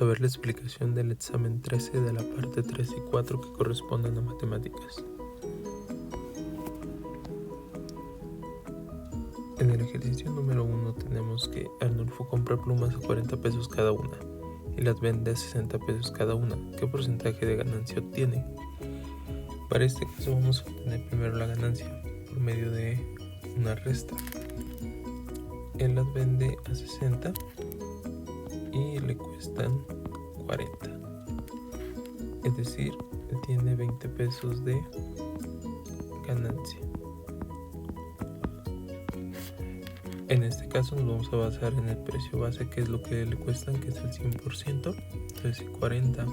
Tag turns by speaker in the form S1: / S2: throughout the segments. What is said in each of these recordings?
S1: A ver la explicación del examen 13 de la parte 3 y 4 que corresponden a matemáticas. En el ejercicio número 1 tenemos que Arnulfo compra plumas a 40 pesos cada una y las vende a 60 pesos cada una. ¿Qué porcentaje de ganancia obtiene? Para este caso vamos a obtener primero la ganancia por medio de una resta. Él las vende a 60 y le cuestan 40, es decir, tiene 20 pesos de ganancia. En este caso nos vamos a basar en el precio base, que es lo que le cuestan, que es el 100%. Entonces si 40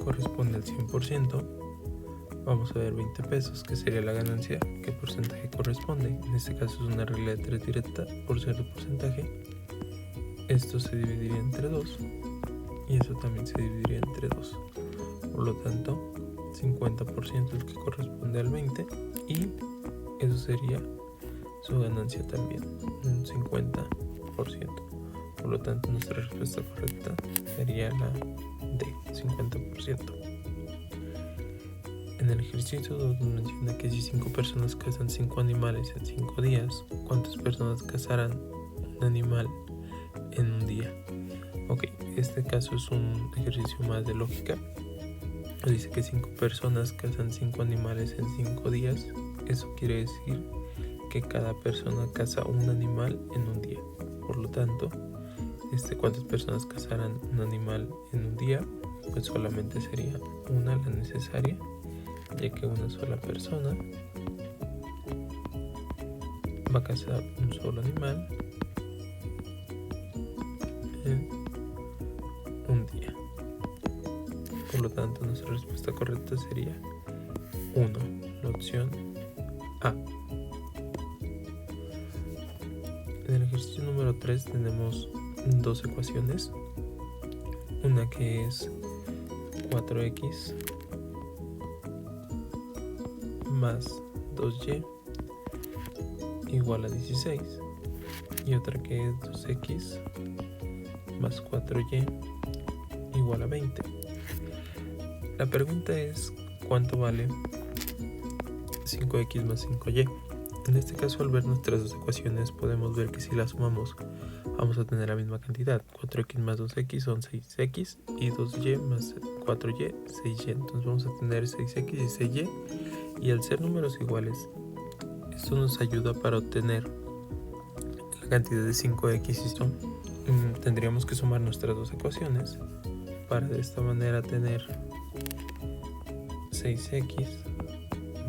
S1: corresponde al 100%, vamos a ver 20 pesos, que sería la ganancia. ¿Qué porcentaje corresponde? En este caso es una regla de 3 directa por ser el porcentaje. Esto se dividiría entre 2 y eso también se dividiría entre 2. Por lo tanto, 50% es el que corresponde al 20 y eso sería su ganancia también, un 50%. Por lo tanto, nuestra respuesta correcta sería la D, 50%. En el ejercicio 2 nos menciona que si 5 personas cazan 5 animales en 5 días, ¿cuántas personas cazarán un animal en un día? Ok, este caso es un ejercicio más de lógica. Dice que 5 personas cazan 5 animales en 5 días. Eso quiere decir que cada persona caza un animal en un día. Por lo tanto, ¿cuántas personas cazarán un animal en un día? Pues solamente sería una la necesaria, ya que una sola persona va a cazar un solo animal en un día. Por lo tanto, nuestra respuesta correcta sería 1, la opción A. En el ejercicio número 3 tenemos dos ecuaciones. Una que es 4x más 2y igual a 16 y otra que es 2x más 4y igual a 20. La pregunta es ¿cuánto vale 5x más 5y? En este caso, al ver nuestras dos ecuaciones, podemos ver que si las sumamos vamos a tener la misma cantidad. 4x más 2x son 6x y 2y más 4y, 6y. Entonces vamos a tener 6x y 6y, y al ser números iguales, esto nos ayuda para obtener la cantidad de 5x. Tendríamos que sumar nuestras dos ecuaciones para de esta manera tener 6x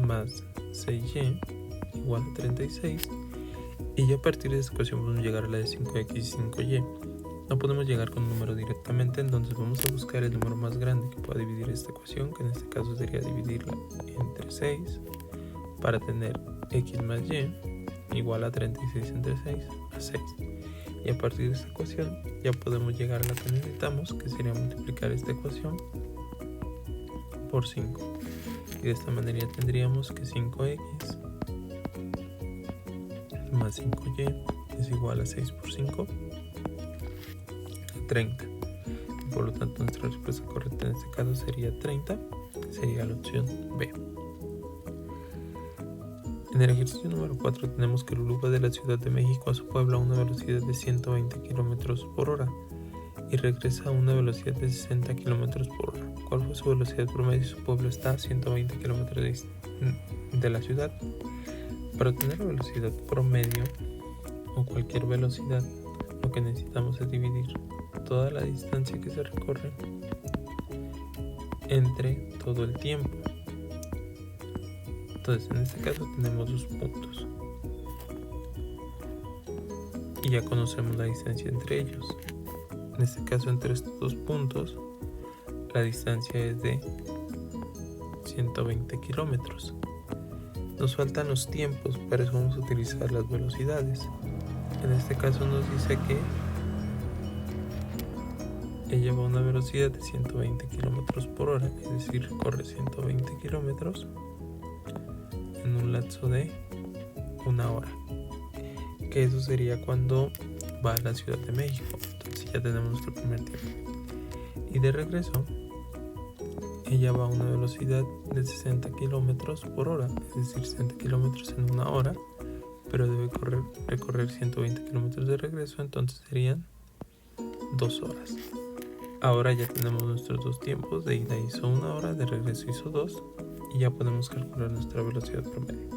S1: más 6y igual a 36, y ya a partir de esta ecuación podemos llegar a la de 5x y 5y. No podemos llegar con un número directamente, entonces vamos a buscar el número más grande que pueda dividir esta ecuación, que en este caso sería dividirla entre 6 para tener x más y igual a 36 entre 6 a 6. Y a partir de esta ecuación ya podemos llegar a la que necesitamos, que sería multiplicar esta ecuación por 5. Y de esta manera tendríamos que 5x más 5y es igual a 6 por 5, 30. Por lo tanto, nuestra respuesta correcta en este caso sería 30, sería la opción B. En el ejercicio número 4 tenemos que Lulú va de la Ciudad de México a su pueblo a una velocidad de 120 km por hora y regresa a una velocidad de 60 km por hora. ¿Cuál fue su velocidad promedio si su pueblo está a 120 km de la ciudad? Para obtener la velocidad promedio o cualquier velocidad, lo que necesitamos es dividir toda la distancia que se recorre entre todo el tiempo. Entonces, en este caso tenemos dos puntos y ya conocemos la distancia entre ellos. En este caso, entre estos dos puntos, la distancia es de 120 kilómetros. Nos faltan los tiempos, para eso vamos a utilizar las velocidades. En este caso nos dice que ella va a una velocidad de 120 km por hora, es decir, recorre 120 kilómetros en un lapso de 1 hora, que eso sería cuando va a la Ciudad de México. Entonces ya tenemos nuestro primer tiempo. Y de regreso, ella va a una velocidad de 60 kilómetros por hora, es decir, 60 kilómetros en una hora, pero debe recorrer 120 kilómetros de regreso, entonces serían 2 horas. Ahora ya tenemos nuestros dos tiempos, de ida hizo 1 hora, de regreso hizo 2, y ya podemos calcular nuestra velocidad promedio.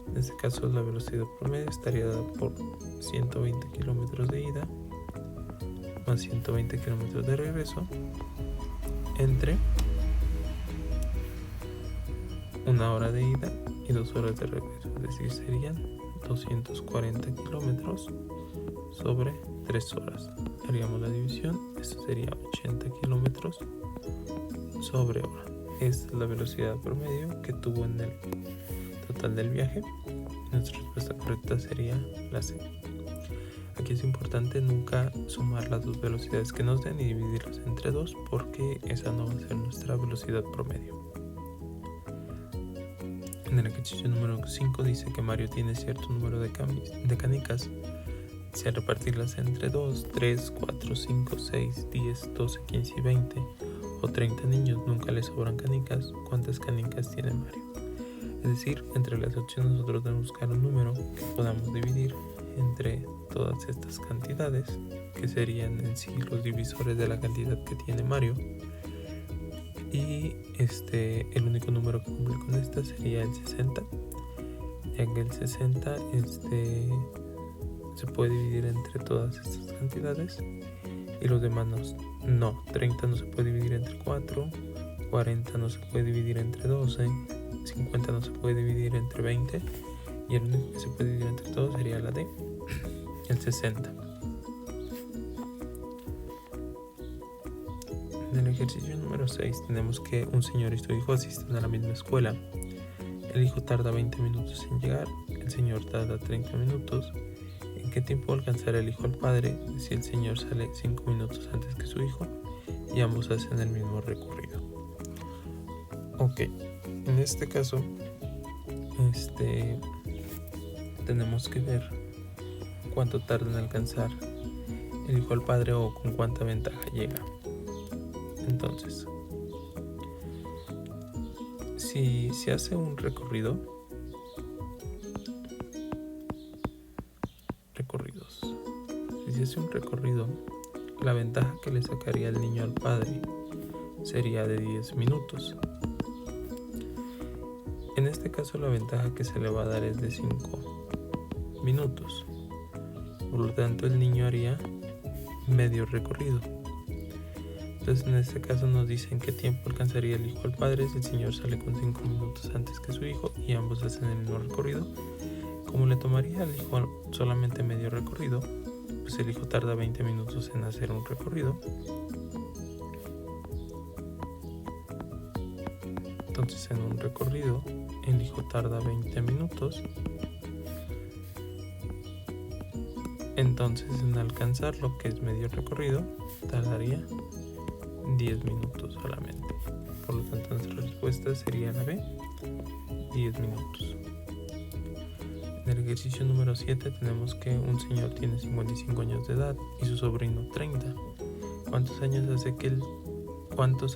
S1: En este caso la velocidad promedio estaría dada por 120 kilómetros de ida más 120 kilómetros de regreso entre 1 hora de ida y 2 horas de regreso, es decir, serían 240 kilómetros sobre 3 horas. Haríamos la división, esto sería 80 kilómetros sobre hora. Esta es la velocidad promedio que tuvo en el total del viaje. Nuestra respuesta correcta sería la C. Aquí es importante nunca sumar las dos velocidades que nos den y dividirlas entre 2, porque esa no va a ser nuestra velocidad promedio. En el ejercicio número 5 dice que Mario tiene cierto número de canicas. Si al repartirlas entre 2, 3, 4, 5, 6, 10, 12, 15 y 20 o 30 niños nunca les sobran canicas, ¿cuántas canicas tiene Mario? Es decir, entre las opciones nosotros debemos buscar un número que podamos dividir entre todas estas cantidades, que serían en sí los divisores de la cantidad que tiene Mario. Y el único número que cumple con esta sería el 60, ya que el 60 se puede dividir entre todas estas cantidades y los demás no. 30 no se puede dividir entre 4, 40 no se puede dividir entre 12, 50 no se puede dividir entre 20 y el único que se puede dividir entre todos sería la D, el 60. En el ejercicio número 6 tenemos que un señor y su hijo asisten a la misma escuela. El hijo tarda 20 minutos en llegar, el señor tarda 30 minutos. ¿En qué tiempo alcanzará el hijo al padre si el señor sale 5 minutos antes que su hijo y ambos hacen el mismo recorrido? Ok, en este caso tenemos que ver cuánto tarda en alcanzar el hijo al padre o con cuánta ventaja llega. Entonces, si se hace un recorridos, si se hace un recorrido, la ventaja que le sacaría el niño al padre sería de 10 minutos. En este caso la ventaja que se le va a dar es de 5 minutos. Por lo tanto el niño haría medio recorrido. Entonces en este caso nos dicen qué tiempo alcanzaría el hijo al padre si el señor sale con 5 minutos antes que su hijo y ambos hacen el mismo recorrido. Como le tomaría al hijo solamente medio recorrido, pues el hijo tarda 20 minutos en hacer un recorrido. Entonces en un recorrido el hijo tarda 20 minutos. Entonces en alcanzar lo que es medio recorrido tardaría 10 minutos solamente. Por lo tanto nuestra respuesta sería la B, 10 minutos. En el ejercicio número 7 tenemos que un señor tiene 55 años de edad y su sobrino 30. ¿Cuántos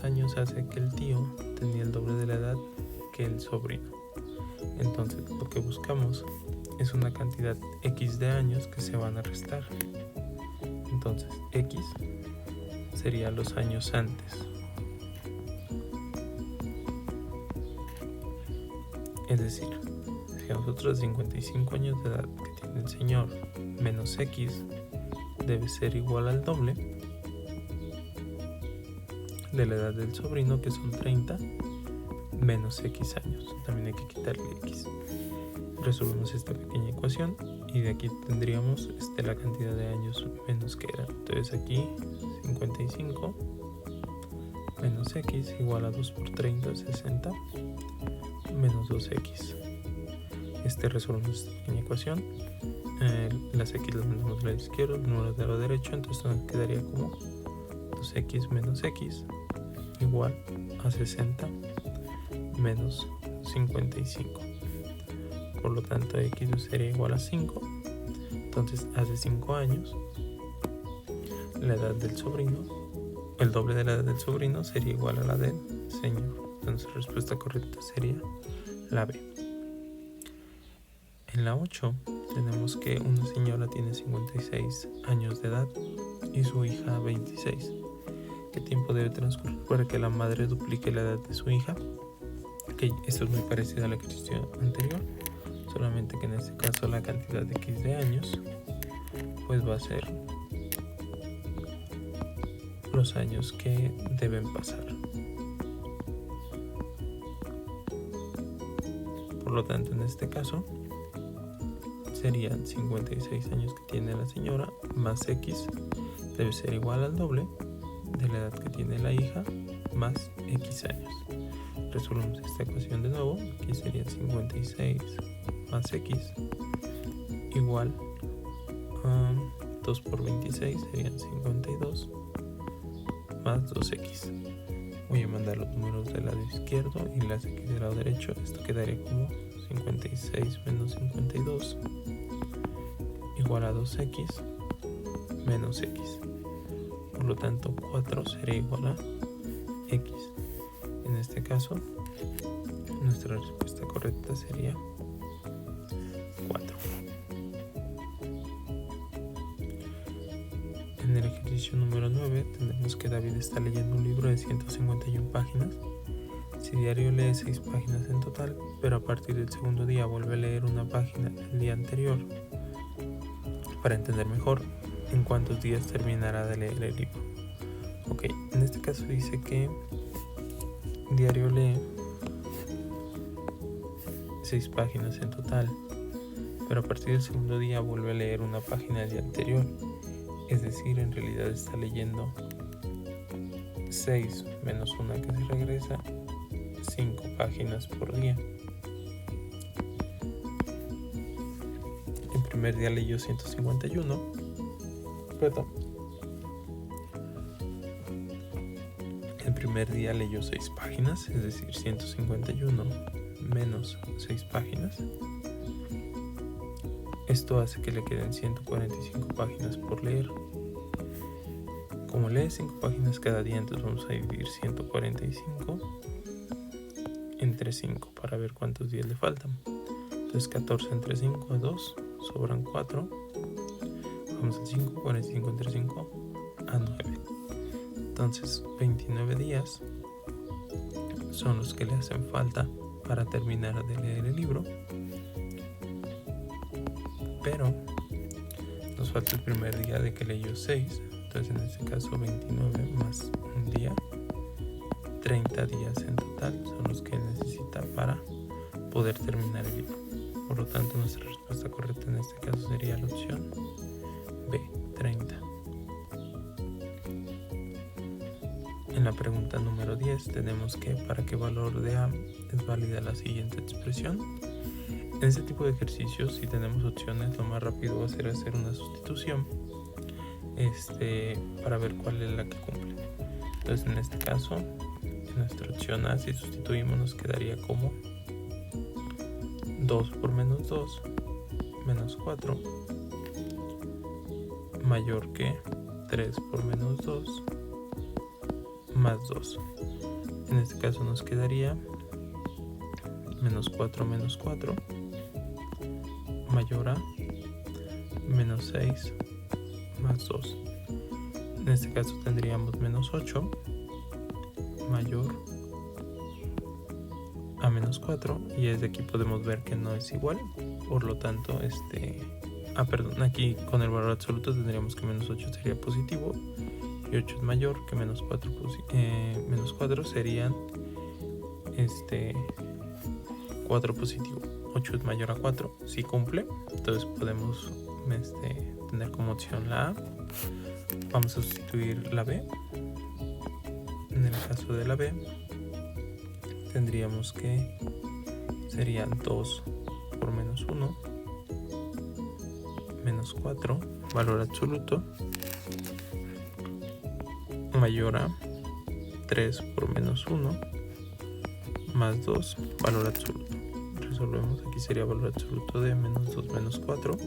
S1: años hace que el tío tenía el doble de la edad que el sobrino? Entonces lo que buscamos es una cantidad X de años que se van a restar. Entonces X sería los años antes. Es decir, si nosotros 55 años de edad que tiene el señor menos X debe ser igual al doble de la edad del sobrino, que son 30, menos X años. También hay que quitarle X. Resolvemos esta pequeña ecuación y de aquí tendríamos la cantidad de años menos que era. Entonces aquí 55 menos X igual a 2 por 30, 60, menos 2X. Resolvemos esta pequeña ecuación. Las X las mandamos del lado izquierdo, los números del lado derecho, entonces nos quedaría como 2X menos X igual a 60 menos 55. Por lo tanto X sería igual a 5. Entonces hace 5 años la edad del sobrino, el doble de la edad del sobrino sería igual a la del señor. Entonces la respuesta correcta sería la B. En la 8 tenemos que una señora tiene 56 años de edad y su hija 26. ¿Qué tiempo debe transcurrir para que la madre duplique la edad de su hija? Ok, esto es muy parecido al ejercicio anterior, solamente que en este caso la cantidad de X de años pues va a ser los años que deben pasar. Por lo tanto, en este caso serían 56 años que tiene la señora más X debe ser igual al doble de la edad que tiene la hija más X años. Resolvemos esta ecuación de nuevo. Aquí sería 56 más X igual a 2 por 26 serían 52 más 2X. Voy a mandar los números del lado izquierdo y las X del lado derecho. Esto quedaría como 56 menos 52 igual a 2X menos X. Por lo tanto, 4 sería igual a X. En este caso, nuestra respuesta correcta sería 4. En el ejercicio número 9 tenemos que David está leyendo un libro de 151 páginas. Si diario lee 6 páginas en total, pero a partir del segundo día vuelve a leer una página el día anterior, para entender mejor en cuántos días terminará de leer el libro. Ok, en este caso dice que diario lee 6 páginas en total, pero a partir del segundo día vuelve a leer una página del día anterior. Es decir, en realidad está leyendo 6 menos una que se regresa, 5 páginas por día. El primer día leyó 151, perdón. El primer día leyó 6 páginas, es decir, 151 menos 6 páginas. Esto hace que le queden 145 páginas por leer. Como lee 5 páginas cada día, entonces vamos a dividir 145 entre 5 para ver cuántos días le faltan. Entonces 14 entre 5 a 2, sobran 4. Vamos al 5, 45 entre 5 a 9. Entonces 29 días son los que le hacen falta para terminar de leer el libro. Pero nos falta el primer día de que leyó 6. Entonces en este caso 29 más un día, 30 días en total son los que necesita para poder terminar el libro. Por lo tanto, nuestra respuesta correcta en este caso sería la opción B, 30. En la pregunta número 10 tenemos que para qué valor de A es válida la siguiente expresión. En este tipo de ejercicios, si tenemos opciones, lo más rápido va a ser hacer una sustitución para ver cuál es la que cumple. Entonces en este caso, en nuestra opción A, si sustituimos, nos quedaría como 2 por menos 2 menos 4 mayor que 3 por menos 2 más 2. En este caso nos quedaría menos 4 menos 4 mayor a menos 6 más 2. En este caso tendríamos menos 8 mayor a menos 4, y desde aquí podemos ver que no es igual. Por lo tanto, aquí con el valor absoluto tendríamos que menos 8 sería positivo y 8 es mayor que menos 4. Menos 4 serían 4 positivo. 8 es mayor a 4, si cumple. Entonces podemos tener como opción la A. Vamos a sustituir la B. En el caso de la B tendríamos que serían 2 por menos 1 menos 4, valor absoluto, mayor a 3 por menos 1 más 2, valor absoluto. Resolvemos, aquí sería valor absoluto de menos 2 menos 4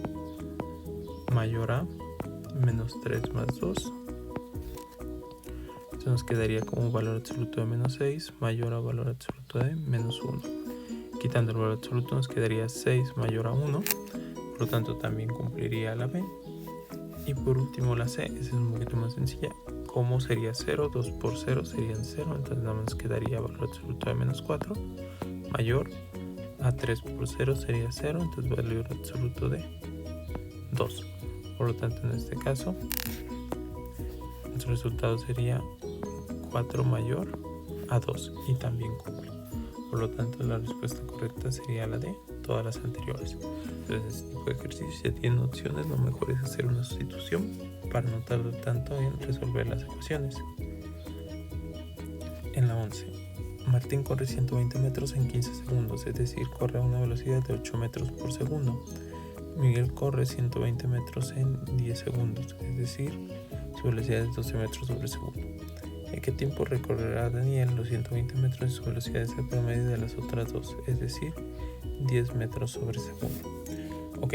S1: mayor a menos 3 más 2 Entonces nos quedaría como valor absoluto de menos 6 mayor a valor absoluto de menos 1. Quitando el valor absoluto nos quedaría 6 mayor a 1, por lo tanto también cumpliría la B. Y por último la C, esa es un poquito más sencilla. ¿Cómo sería 0? 2 por 0 serían 0, entonces nada más quedaría valor absoluto de menos 4 mayor a 3 por 0 sería 0, entonces valor absoluto de 2. Por lo tanto, en este caso, nuestro resultado sería 4 mayor a 2 y también cumple. Por lo tanto, la respuesta correcta sería la de todas las anteriores. Entonces, este tipo de ejercicio, si ya tienen opciones, lo mejor es hacer una sustitución para no tardar tanto en resolver las ecuaciones. En la 11, Martín corre 120 metros en 15 segundos, es decir, corre a una velocidad de 8 metros por segundo. Miguel corre 120 metros en 10 segundos, es decir, su velocidad es 12 metros sobre segundo. ¿En qué tiempo recorrerá Daniel los 120 metros y su velocidad es el promedio de las otras dos, es decir, 10 metros sobre segundo? Ok,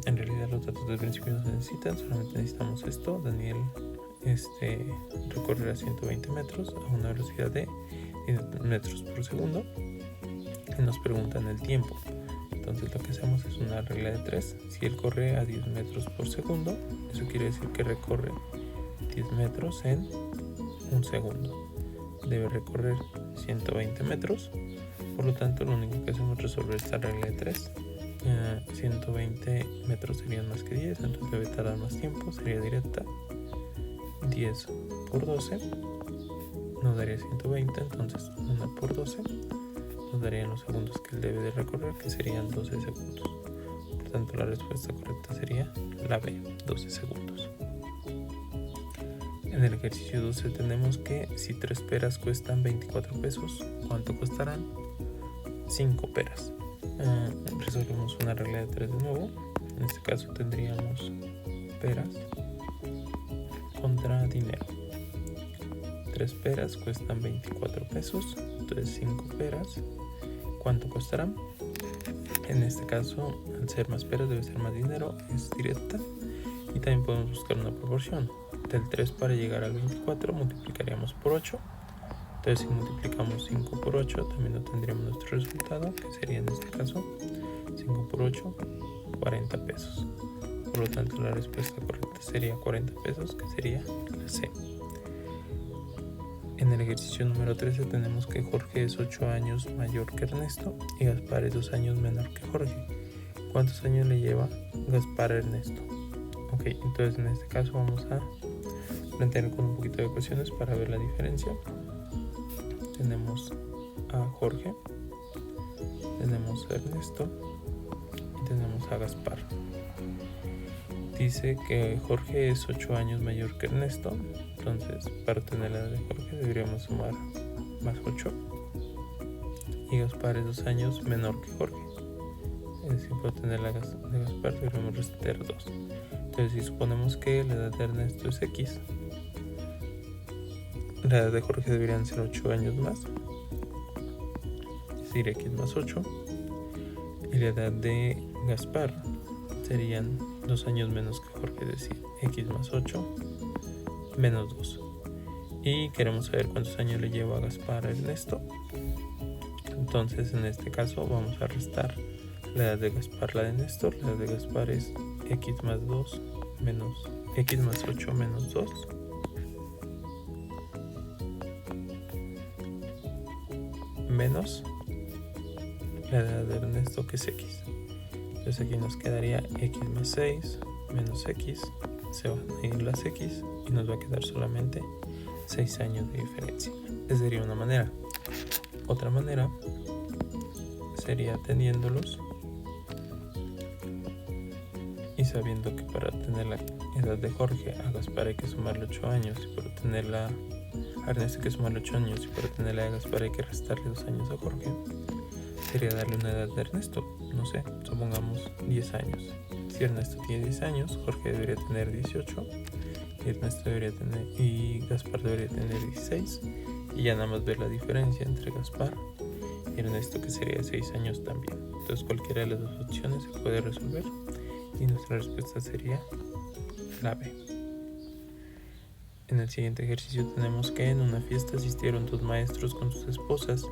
S1: en realidad los datos del principio no se necesitan, solamente necesitamos esto. Daniel recorrerá 120 metros a una velocidad de 10 metros por segundo y nos preguntan el tiempo. Entonces lo que hacemos es una regla de 3. Si él corre a 10 metros por segundo, eso quiere decir que recorre 10 metros en un segundo. Debe recorrer 120 metros. Por lo tanto, lo único que hacemos es resolver esta regla de 3. 120 metros serían más que 10, entonces debe tardar más tiempo. Sería directa. 10 por 12 nos daría 120, entonces 1 por 12 nos darían los segundos que él debe de recorrer, que serían 12 segundos. Por tanto, la respuesta correcta sería la B, 12 segundos. En el ejercicio 12 tenemos que si 3 peras cuestan 24 pesos, ¿cuánto costarán 5 peras? Resolvemos una regla de 3 de nuevo. En este caso tendríamos peras contra dinero. 3 peras cuestan 24 pesos, entonces 5 peras, ¿cuánto costarán? En este caso, al ser más peras debe ser más dinero, es directa. Y también podemos buscar una proporción. Del 3 para llegar al 24 multiplicaríamos por 8. Entonces si multiplicamos 5 por 8 también obtendríamos nuestro resultado, que sería en este caso 5 por 8, 40 pesos. Por lo tanto, la respuesta correcta sería 40 pesos, que sería la C. En el ejercicio número 13 tenemos que Jorge es 8 años mayor que Ernesto y Gaspar es 2 años menor que Jorge. ¿Cuántos años le lleva Gaspar a Ernesto? Ok, entonces en este caso vamos a plantear con un poquito de ecuaciones para ver la diferencia. Tenemos a Jorge, tenemos a Ernesto y tenemos a Gaspar. Dice que Jorge es 8 años mayor que Ernesto, entonces para obtener la edad de Jorge deberíamos sumar más 8, y Gaspar es 2 años menor que Jorge, es decir, para obtener la edad de Gaspar deberíamos restar 2. Entonces si suponemos que la edad de Ernesto es X, la edad de Jorge deberían ser 8 años más, es decir, X más 8, y la edad de Gaspar serían 2 años menos que Jorge, es decir, X más 8 menos 2. Y queremos saber cuántos años le lleva a Gaspar a Ernesto. Entonces en este caso vamos a restar la edad de Gaspar, la de Néstor. La edad de Gaspar es X más 2 menos X más 8 menos 2. Menos la edad de Ernesto, que es X. Entonces aquí nos quedaría X más 6 menos X, se van a ir las X y nos va a quedar solamente 6 años de diferencia. Esa sería una manera. Otra manera sería teniéndolos y sabiendo que para obtener la edad de Jorge a Gaspar hay que sumarle 8 años y para obtenerla a Ernesto hay que sumarle 8 años y para obtenerla de Gaspar hay que restarle 2 años a Jorge. Sería darle una edad de Ernesto, no sé, supongamos 10 años. Si Ernesto tiene 10 años, Jorge debería tener 18 y Gaspar debería tener 16, y ya nada más ver la diferencia entre Gaspar y Ernesto, que sería 6 años también. Entonces cualquiera de las dos opciones se puede resolver y nuestra respuesta sería la B. En el siguiente ejercicio tenemos que en una fiesta asistieron 2 maestros con sus esposas,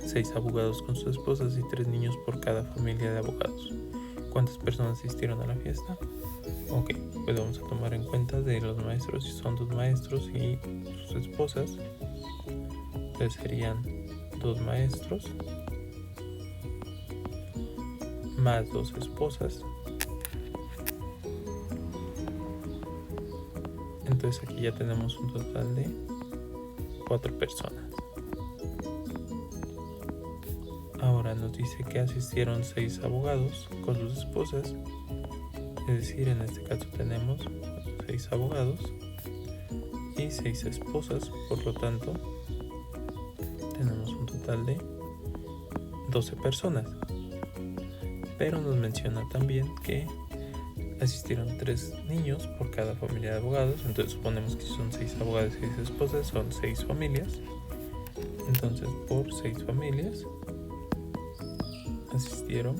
S1: 6 abogados con sus esposas y 3 niños por cada familia de abogados. ¿Cuántas personas asistieron a la fiesta? Ok, pues vamos a tomar en cuenta de los maestros, si son 2 maestros y sus esposas, entonces serían 2 maestros más 2 esposas. Entonces aquí ya tenemos un total de 4 personas. Ahora nos dice que asistieron 6 abogados con sus esposas, es decir, en este caso tenemos 6 abogados y 6 esposas, por lo tanto tenemos un total de 12 personas. Pero nos menciona también que asistieron 3 niños por cada familia de abogados, entonces suponemos que si son 6 abogados y 6 esposas son 6 familias, entonces por 6 familias asistieron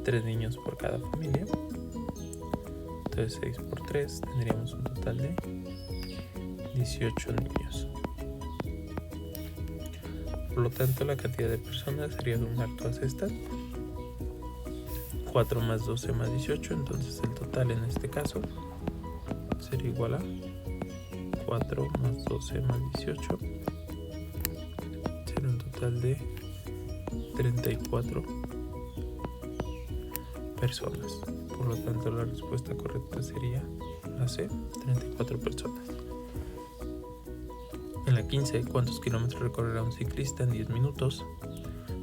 S1: 3 niños por cada familia, entonces 6 por 3 tendríamos un total de 18 niños. Por lo tanto, la cantidad de personas sería sumar todas estas, 4 más 12 más 18, entonces el total en este caso sería igual a 4 más 12 más 18, sería un total de 34 personas. Por lo tanto, la respuesta correcta sería la C, 34 personas. En la 15, ¿cuántos kilómetros recorrerá un ciclista en 10 minutos?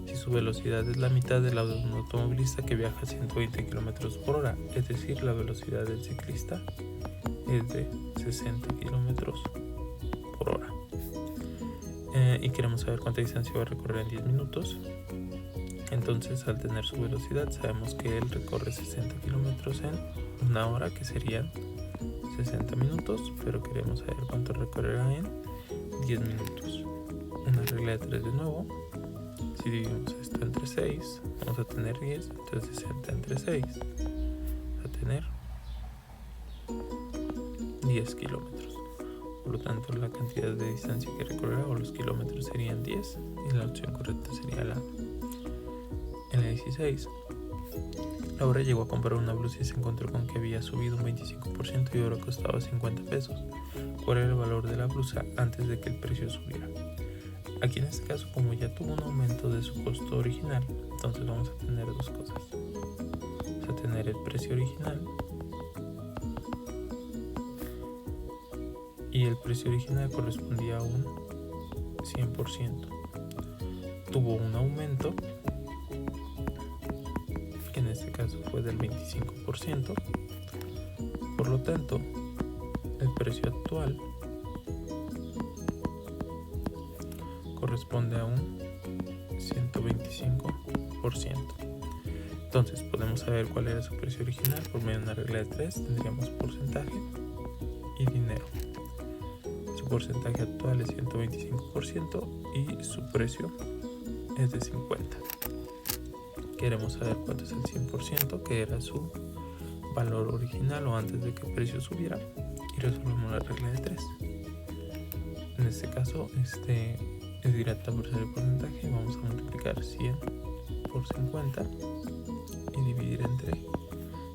S1: Si su velocidad es la mitad de la de un automovilista que viaja a 120 km por hora, es decir, la velocidad del ciclista es de 60 km por hora. Y queremos saber cuánta distancia va a recorrer en 10 minutos. Entonces, al tener su velocidad, sabemos que él recorre 60 km en una hora, que serían 60 minutos, pero queremos saber cuánto recorrerá en 10 minutos. Una regla de 3 de nuevo. Si dividimos esto entre 6, vamos a tener 10, entonces 60 entre 6, vamos a tener 10 kilómetros. Por lo tanto, la cantidad de distancia que recorrerá o los kilómetros serían 10 y la opción correcta sería la. En la 16, Laura llegó a comprar una blusa y se encontró con que había subido un 25% y ahora costaba 50 pesos. ¿Cuál era el valor de la blusa antes de que el precio subiera? Aquí en este caso, como ya tuvo un aumento de su costo original, entonces vamos a tener dos cosas. Vamos a tener el precio original y el precio original correspondía a un 100%. Tuvo un aumento, que en este caso fue del 25%. Por lo tanto, el precio actual corresponde a un 125%. Entonces podemos saber cuál era su precio original por medio de una regla de 3. Tendríamos porcentaje y dinero. Su porcentaje actual es 125% y su precio es de 50. Queremos saber cuánto es el 100%, que era su valor original o antes de que el precio subiera, y resolvemos la regla de 3. En este caso, es directa por ser el porcentaje. Vamos a multiplicar 100 por 50 y dividir entre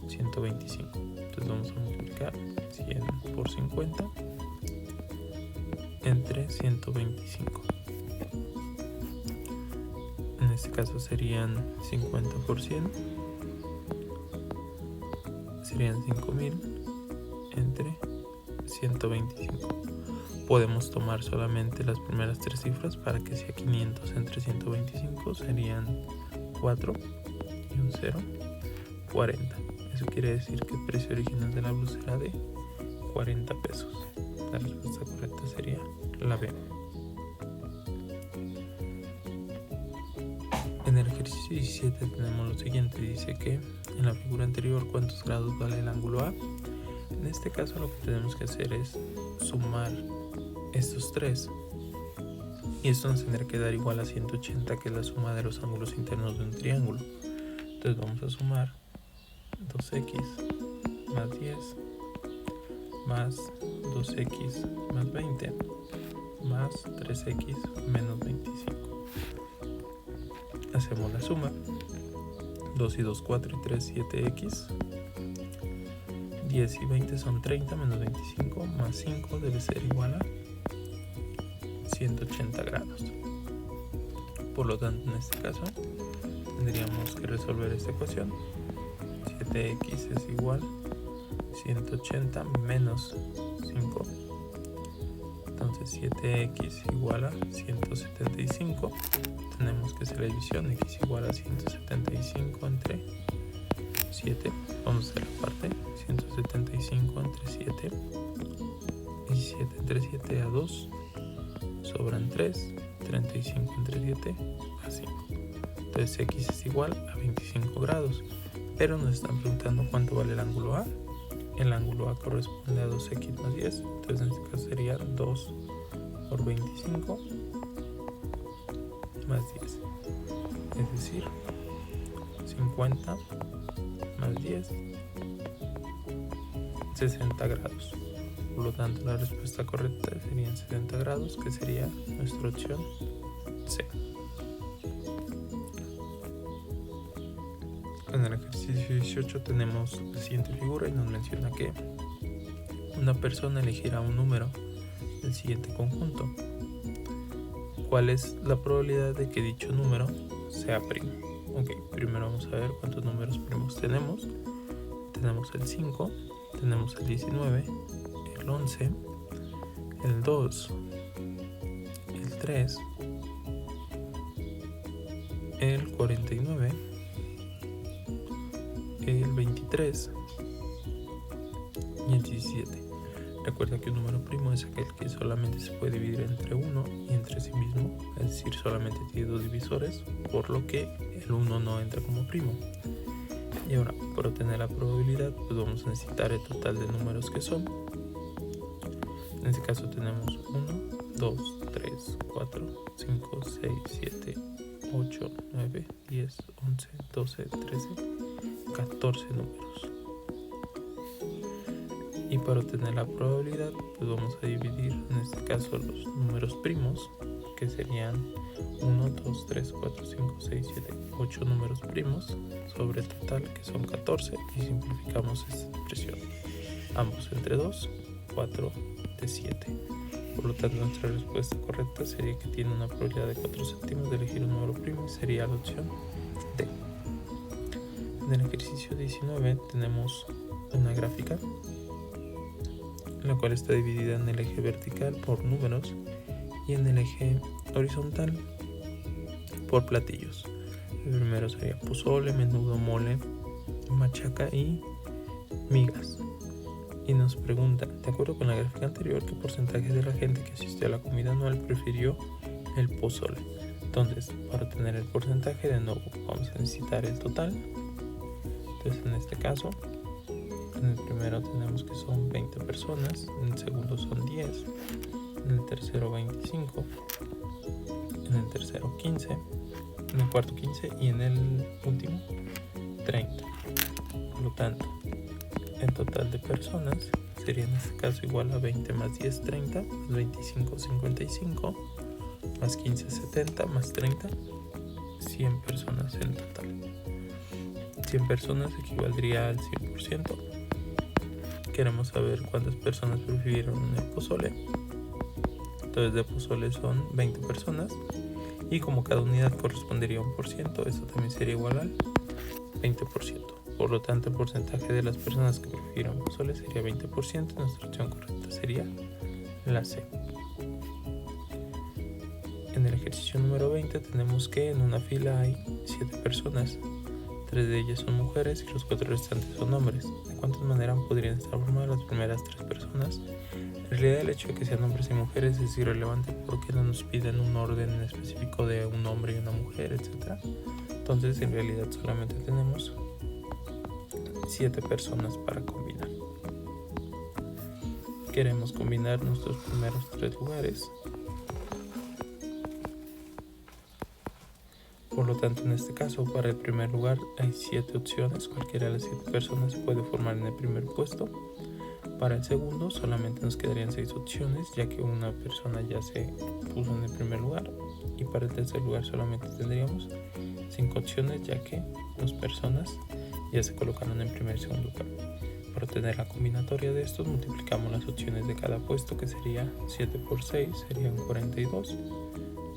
S1: 125. Entonces vamos a multiplicar 100 por 50 entre 125. En este caso serían 50 por 100, serían 5000 entre 125. Podemos tomar solamente las primeras 3 cifras para que sea 500 entre 125, serían 4 y un 0, 40. Eso quiere decir que el precio original de la blusa era de 40 pesos. La respuesta correcta sería la B. En el ejercicio 17 tenemos lo siguiente. Dice que en la figura anterior, ¿cuántos grados vale el ángulo A? En este caso lo que tenemos que hacer es sumar estos 3, y esto nos tendrá que dar igual a 180, que es la suma de los ángulos internos de un triángulo. Entonces vamos a sumar 2x más 10 más 2x más 20 más 3x menos 25. Hacemos la suma. 2 y 2, 4 y 3, 7x. 10 y 20 son 30 menos 25 más 5 debe ser igual a 180 grados. Por lo tanto, en este caso, tendríamos que resolver esta ecuación. 7x es igual a 180 menos 5. Entonces 7x igual a 175. Tenemos que hacer la división. X igual a 175 entre 7. Vamos a hacer la parte. 175 entre 7. Y 7 entre 7 a 2. Sobran 3. 35 entre 7 a 5. Entonces x es igual a 25 grados. Pero nos están preguntando cuánto vale el ángulo A. El ángulo A corresponde a 2x más 10. Entonces en este caso sería 2 por 25 más 10. Es decir, 50 más 10, 60 grados. Por lo tanto, la respuesta correcta sería 60 grados, que sería nuestra opción C. En el ejercicio 18 tenemos la siguiente figura y nos menciona que una persona elegirá un número del siguiente conjunto. ¿Cuál es la probabilidad de que dicho número sea primo? Ok, primero vamos a ver cuántos números primos tenemos. Tenemos el 5, tenemos el 19, el 11, el 2, el 3, el 49, el 23 y el 17. Recuerda que un número primo es aquel que solamente se puede dividir entre 1 y entre sí mismo, es decir, solamente tiene dos divisores, por lo que el 1 no entra como primo. Y ahora, para obtener la probabilidad, pues vamos a necesitar el total de números que son. En este caso tenemos 1, 2, 3, 4, 5, 6, 7, 8, 9, 10, 11, 12, 13, 14 números. Y para obtener la probabilidad, pues vamos a dividir en este caso los números primos, que serían 1, 2, 3, 4, 5, 6, 7, 8 números primos sobre el total, que son 14, y simplificamos esta expresión. Ambos entre 2, 4 de 7. Por lo tanto, nuestra respuesta correcta sería que tiene una probabilidad de 4 céntimos de elegir un número primo y sería la opción D. En el ejercicio 19 tenemos una gráfica, la cual está dividida en el eje vertical por números y en el eje horizontal por platillos. El primero sería pozole, menudo, mole, machaca y migas. Y nos pregunta, de acuerdo con la gráfica anterior, ¿qué porcentaje de la gente que asistió a la comida anual prefirió el pozole? Entonces, para obtener el porcentaje, de nuevo vamos a necesitar el total. Entonces, en este caso, en el primero tenemos que son 20 personas, en el segundo son 10, en el tercero 25, en el tercero 15, en el cuarto 15 y en el último 30. Por lo tanto, el total de personas sería en este caso igual a 20 más 10, 30, más 25, 55, más 15, 70, más 30, 100 personas en total. 100 personas equivaldría al 100%. Queremos saber cuántas personas prefirieron el pozole. Entonces de pozole son 20 personas y como cada unidad correspondería a 1%, eso también sería igual al 20%. Por lo tanto, el porcentaje de las personas que prefirieron pozole sería 20%. Nuestra opción correcta sería la C. En el ejercicio número 20 tenemos que en una fila hay 7 personas. 3 de ellas son mujeres y los 4 restantes son hombres. ¿De cuántas maneras podrían estar formadas las primeras 3 personas? En realidad el hecho de que sean hombres y mujeres es irrelevante porque no nos piden un orden específico de un hombre y una mujer, etc. Entonces en realidad solamente tenemos 7 personas para combinar. Queremos combinar nuestros primeros 3 lugares. Por lo tanto, en este caso, para el primer lugar hay 7 opciones. Cualquiera de las 7 personas puede formar en el primer puesto. Para el segundo solamente nos quedarían 6 opciones, ya que una persona ya se puso en el primer lugar, y para el tercer lugar solamente tendríamos 5 opciones, ya que 2 personas ya se colocaron en primer y segundo lugar. Para obtener la combinatoria de estos, multiplicamos las opciones de cada puesto, que sería 7 por 6 serían 42,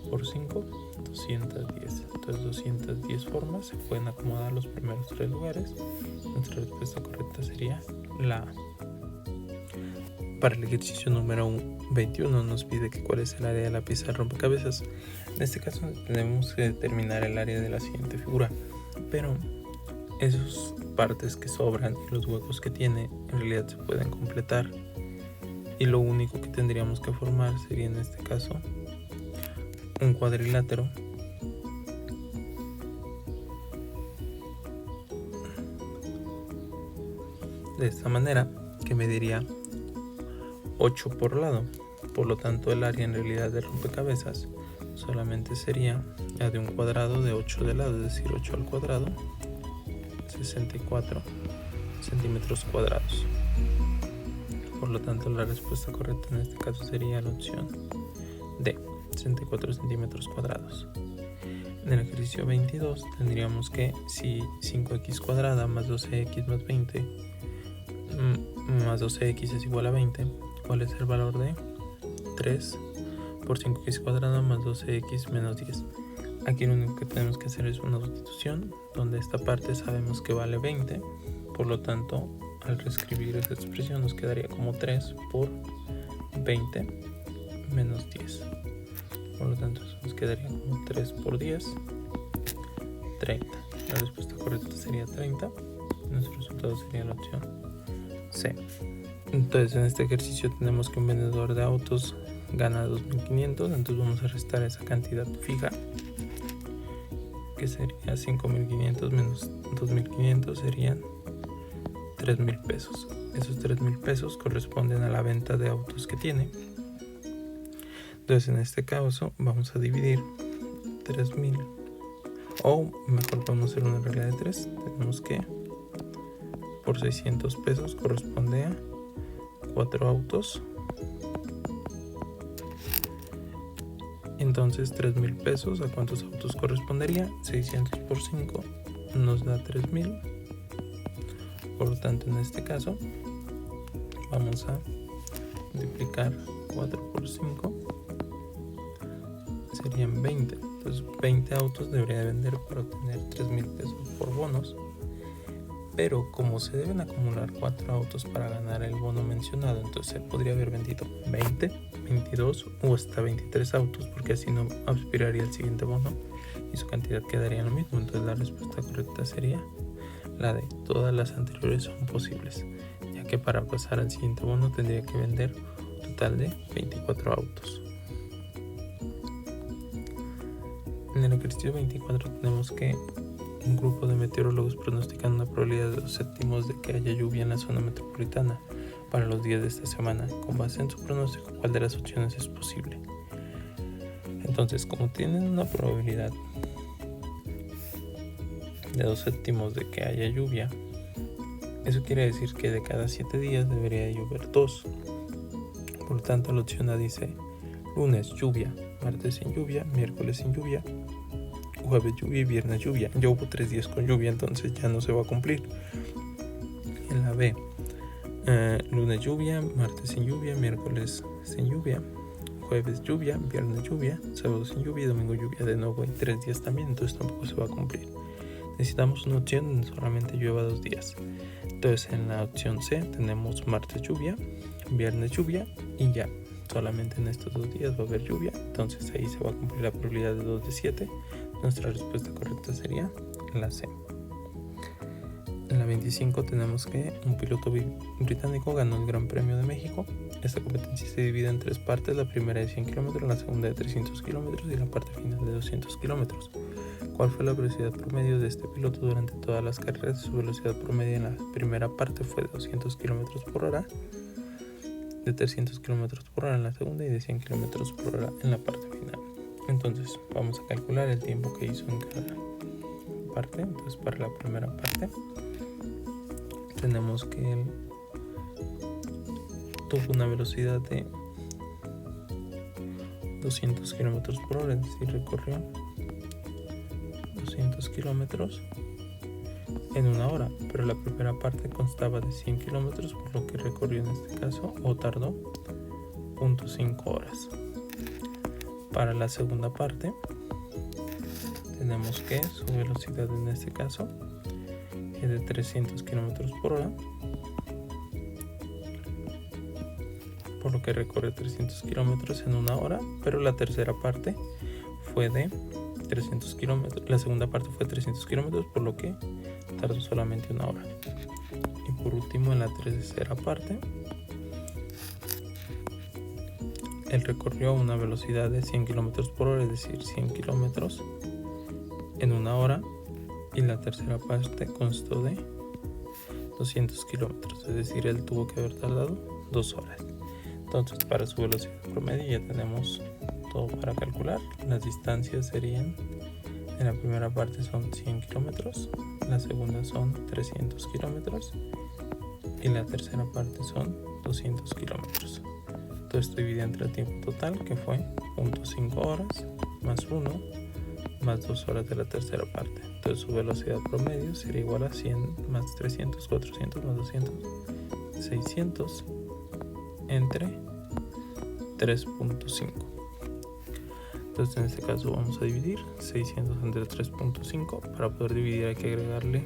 S1: por 5 210. Entonces 210 formas se pueden acomodar los primeros 3 lugares. Nuestra respuesta correcta sería la A. Para el ejercicio número 21 nos pide que cuál es el área de la pieza de rompecabezas. En este caso tenemos que determinar el área de la siguiente figura, pero esas partes que sobran y los huecos que tiene en realidad se pueden completar, y lo único que tendríamos que formar sería en este caso un cuadrilátero de esta manera, que mediría 8 por lado. Por lo tanto, el área en realidad de rompecabezas solamente sería la de un cuadrado de 8 de lado, es decir, 8 al cuadrado, 64 centímetros cuadrados. Por lo tanto, la respuesta correcta en este caso sería la opción D, 64 centímetros cuadrados. En el ejercicio 22 tendríamos que si 5x cuadrada más 12x más 20 más 12x es igual a 20, ¿cuál es el valor de 3 por 5x cuadrada más 12x menos 10? Aquí lo único que tenemos que hacer es una sustitución, donde esta parte sabemos que vale 20, por lo tanto al reescribir esta expresión nos quedaría como 3 por 20 menos 10. Por lo tanto eso nos quedaría como 3 por 10, 30. La respuesta correcta sería 30. Nuestro resultado sería la opción C. Entonces en este ejercicio tenemos que un vendedor de autos gana 2.500, entonces vamos a restar esa cantidad fija, que sería 5.500 menos 2.500 serían 3.000 pesos. Esos 3.000 pesos corresponden a la venta de autos que tiene. Entonces en este caso vamos a dividir 3.000, o mejor podemos hacer una regla de 3. Tenemos que por 600 pesos corresponde a 4 autos. Entonces 3.000 pesos, ¿a cuántos autos correspondería? 600 por 5 nos da 3.000. Por lo tanto, en este caso vamos a multiplicar 4 por 5, serían 20. Entonces 20 autos debería vender para obtener 3.000 pesos por bonos. Pero como se deben acumular 4 autos para ganar el bono mencionado, entonces él podría haber vendido 20, 22 o hasta 23 autos, porque así no aspiraría al siguiente bono y su cantidad quedaría lo mismo. Entonces la respuesta correcta sería la de todas las anteriores son posibles, ya que para pasar al siguiente bono tendría que vender un total de 24 autos. En el ejercicio 24 tenemos que un grupo de meteorólogos pronostican una probabilidad de 2/7 de que haya lluvia en la zona metropolitana para los días de esta semana. Con base en su pronóstico, ¿cuál de las opciones es posible? Entonces, como tienen una probabilidad de 2/7 de que haya lluvia, eso quiere decir que de cada 7 días debería llover 2. Por lo tanto, la opción A dice lunes lluvia, martes sin lluvia, miércoles sin lluvia, jueves lluvia y viernes lluvia. Ya hubo 3 días con lluvia, entonces ya no se va a cumplir. En la B, lunes lluvia, martes sin lluvia, miércoles sin lluvia, jueves lluvia, viernes lluvia, sábado sin lluvia y domingo lluvia. De nuevo hay 3 días también, entonces tampoco se va a cumplir. Necesitamos una opción donde solamente llueva 2 días. Entonces en la opción C tenemos martes lluvia, viernes lluvia y ya. Solamente en estos 2 días va a haber lluvia, entonces ahí se va a cumplir la probabilidad de 2 de 7. Nuestra respuesta correcta sería la C. En la 25 tenemos que un piloto británico ganó el Gran Premio de México. Esta competencia se divide en 3 partes, la primera de 100 kilómetros, la segunda de 300 kilómetros y la parte final de 200 kilómetros. ¿Cuál fue la velocidad promedio de este piloto durante todas las carreras? Su velocidad promedio en la primera parte fue de 200 kilómetros por hora, de 300 kilómetros por hora en la segunda y de 100 kilómetros por hora en la parte final. Entonces vamos a calcular el tiempo que hizo en cada parte. Entonces para la primera parte tenemos que tuvo una velocidad de 200 kilómetros por hora, es decir, recorrió 200 kilómetros en una hora, pero la primera parte constaba de 100 kilómetros, por lo que recorrió en este caso, o tardó 0.5 horas. Para la segunda parte, tenemos que su velocidad en este caso es de 300 kilómetros por hora, por lo que recorre 300 kilómetros en una hora, pero la tercera parte fue de 300 kilómetros, la segunda parte fue 300 kilómetros, por lo que tardó solamente una hora. Y por último, en la tercera parte, él recorrió a una velocidad de 100 kilómetros por hora, es decir, 100 kilómetros en una hora, y la tercera parte constó de 200 kilómetros, es decir, él tuvo que haber tardado 2 horas. Entonces, para su velocidad promedio ya tenemos todo para calcular. Las distancias serían, en la primera parte son 100 kilómetros, la segunda son 300 kilómetros y la tercera parte son 200 kilómetros. Todo esto dividido entre el tiempo total, que fue 0.5 horas más 1 más 2 horas de la tercera parte. Entonces su velocidad promedio sería igual a 100 más 300, 400 más 200, 600 entre 3.5. Entonces en este caso vamos a dividir 600 entre 3.5. Para poder dividir hay que agregarle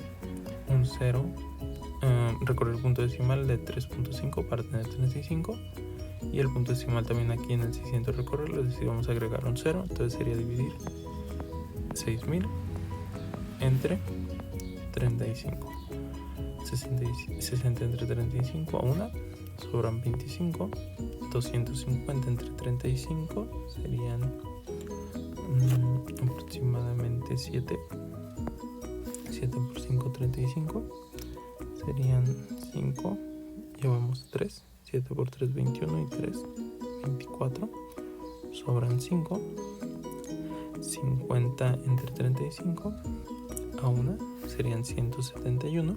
S1: un 0, recorrer el punto decimal de 3.5 para tener 35, y el punto decimal también aquí en el 600 recorrerlo, es decir, vamos a agregar un 0. Entonces sería dividir 6000 entre 35. 60 entre 35 a 1 sobran 25. 250 entre 35 serían aproximadamente 7. 7 por 5, 35. Serían 5. Llevamos 3. 7 por 3, 21 y 3, 24. Sobran 5. 50 entre 35 a 1 serían 171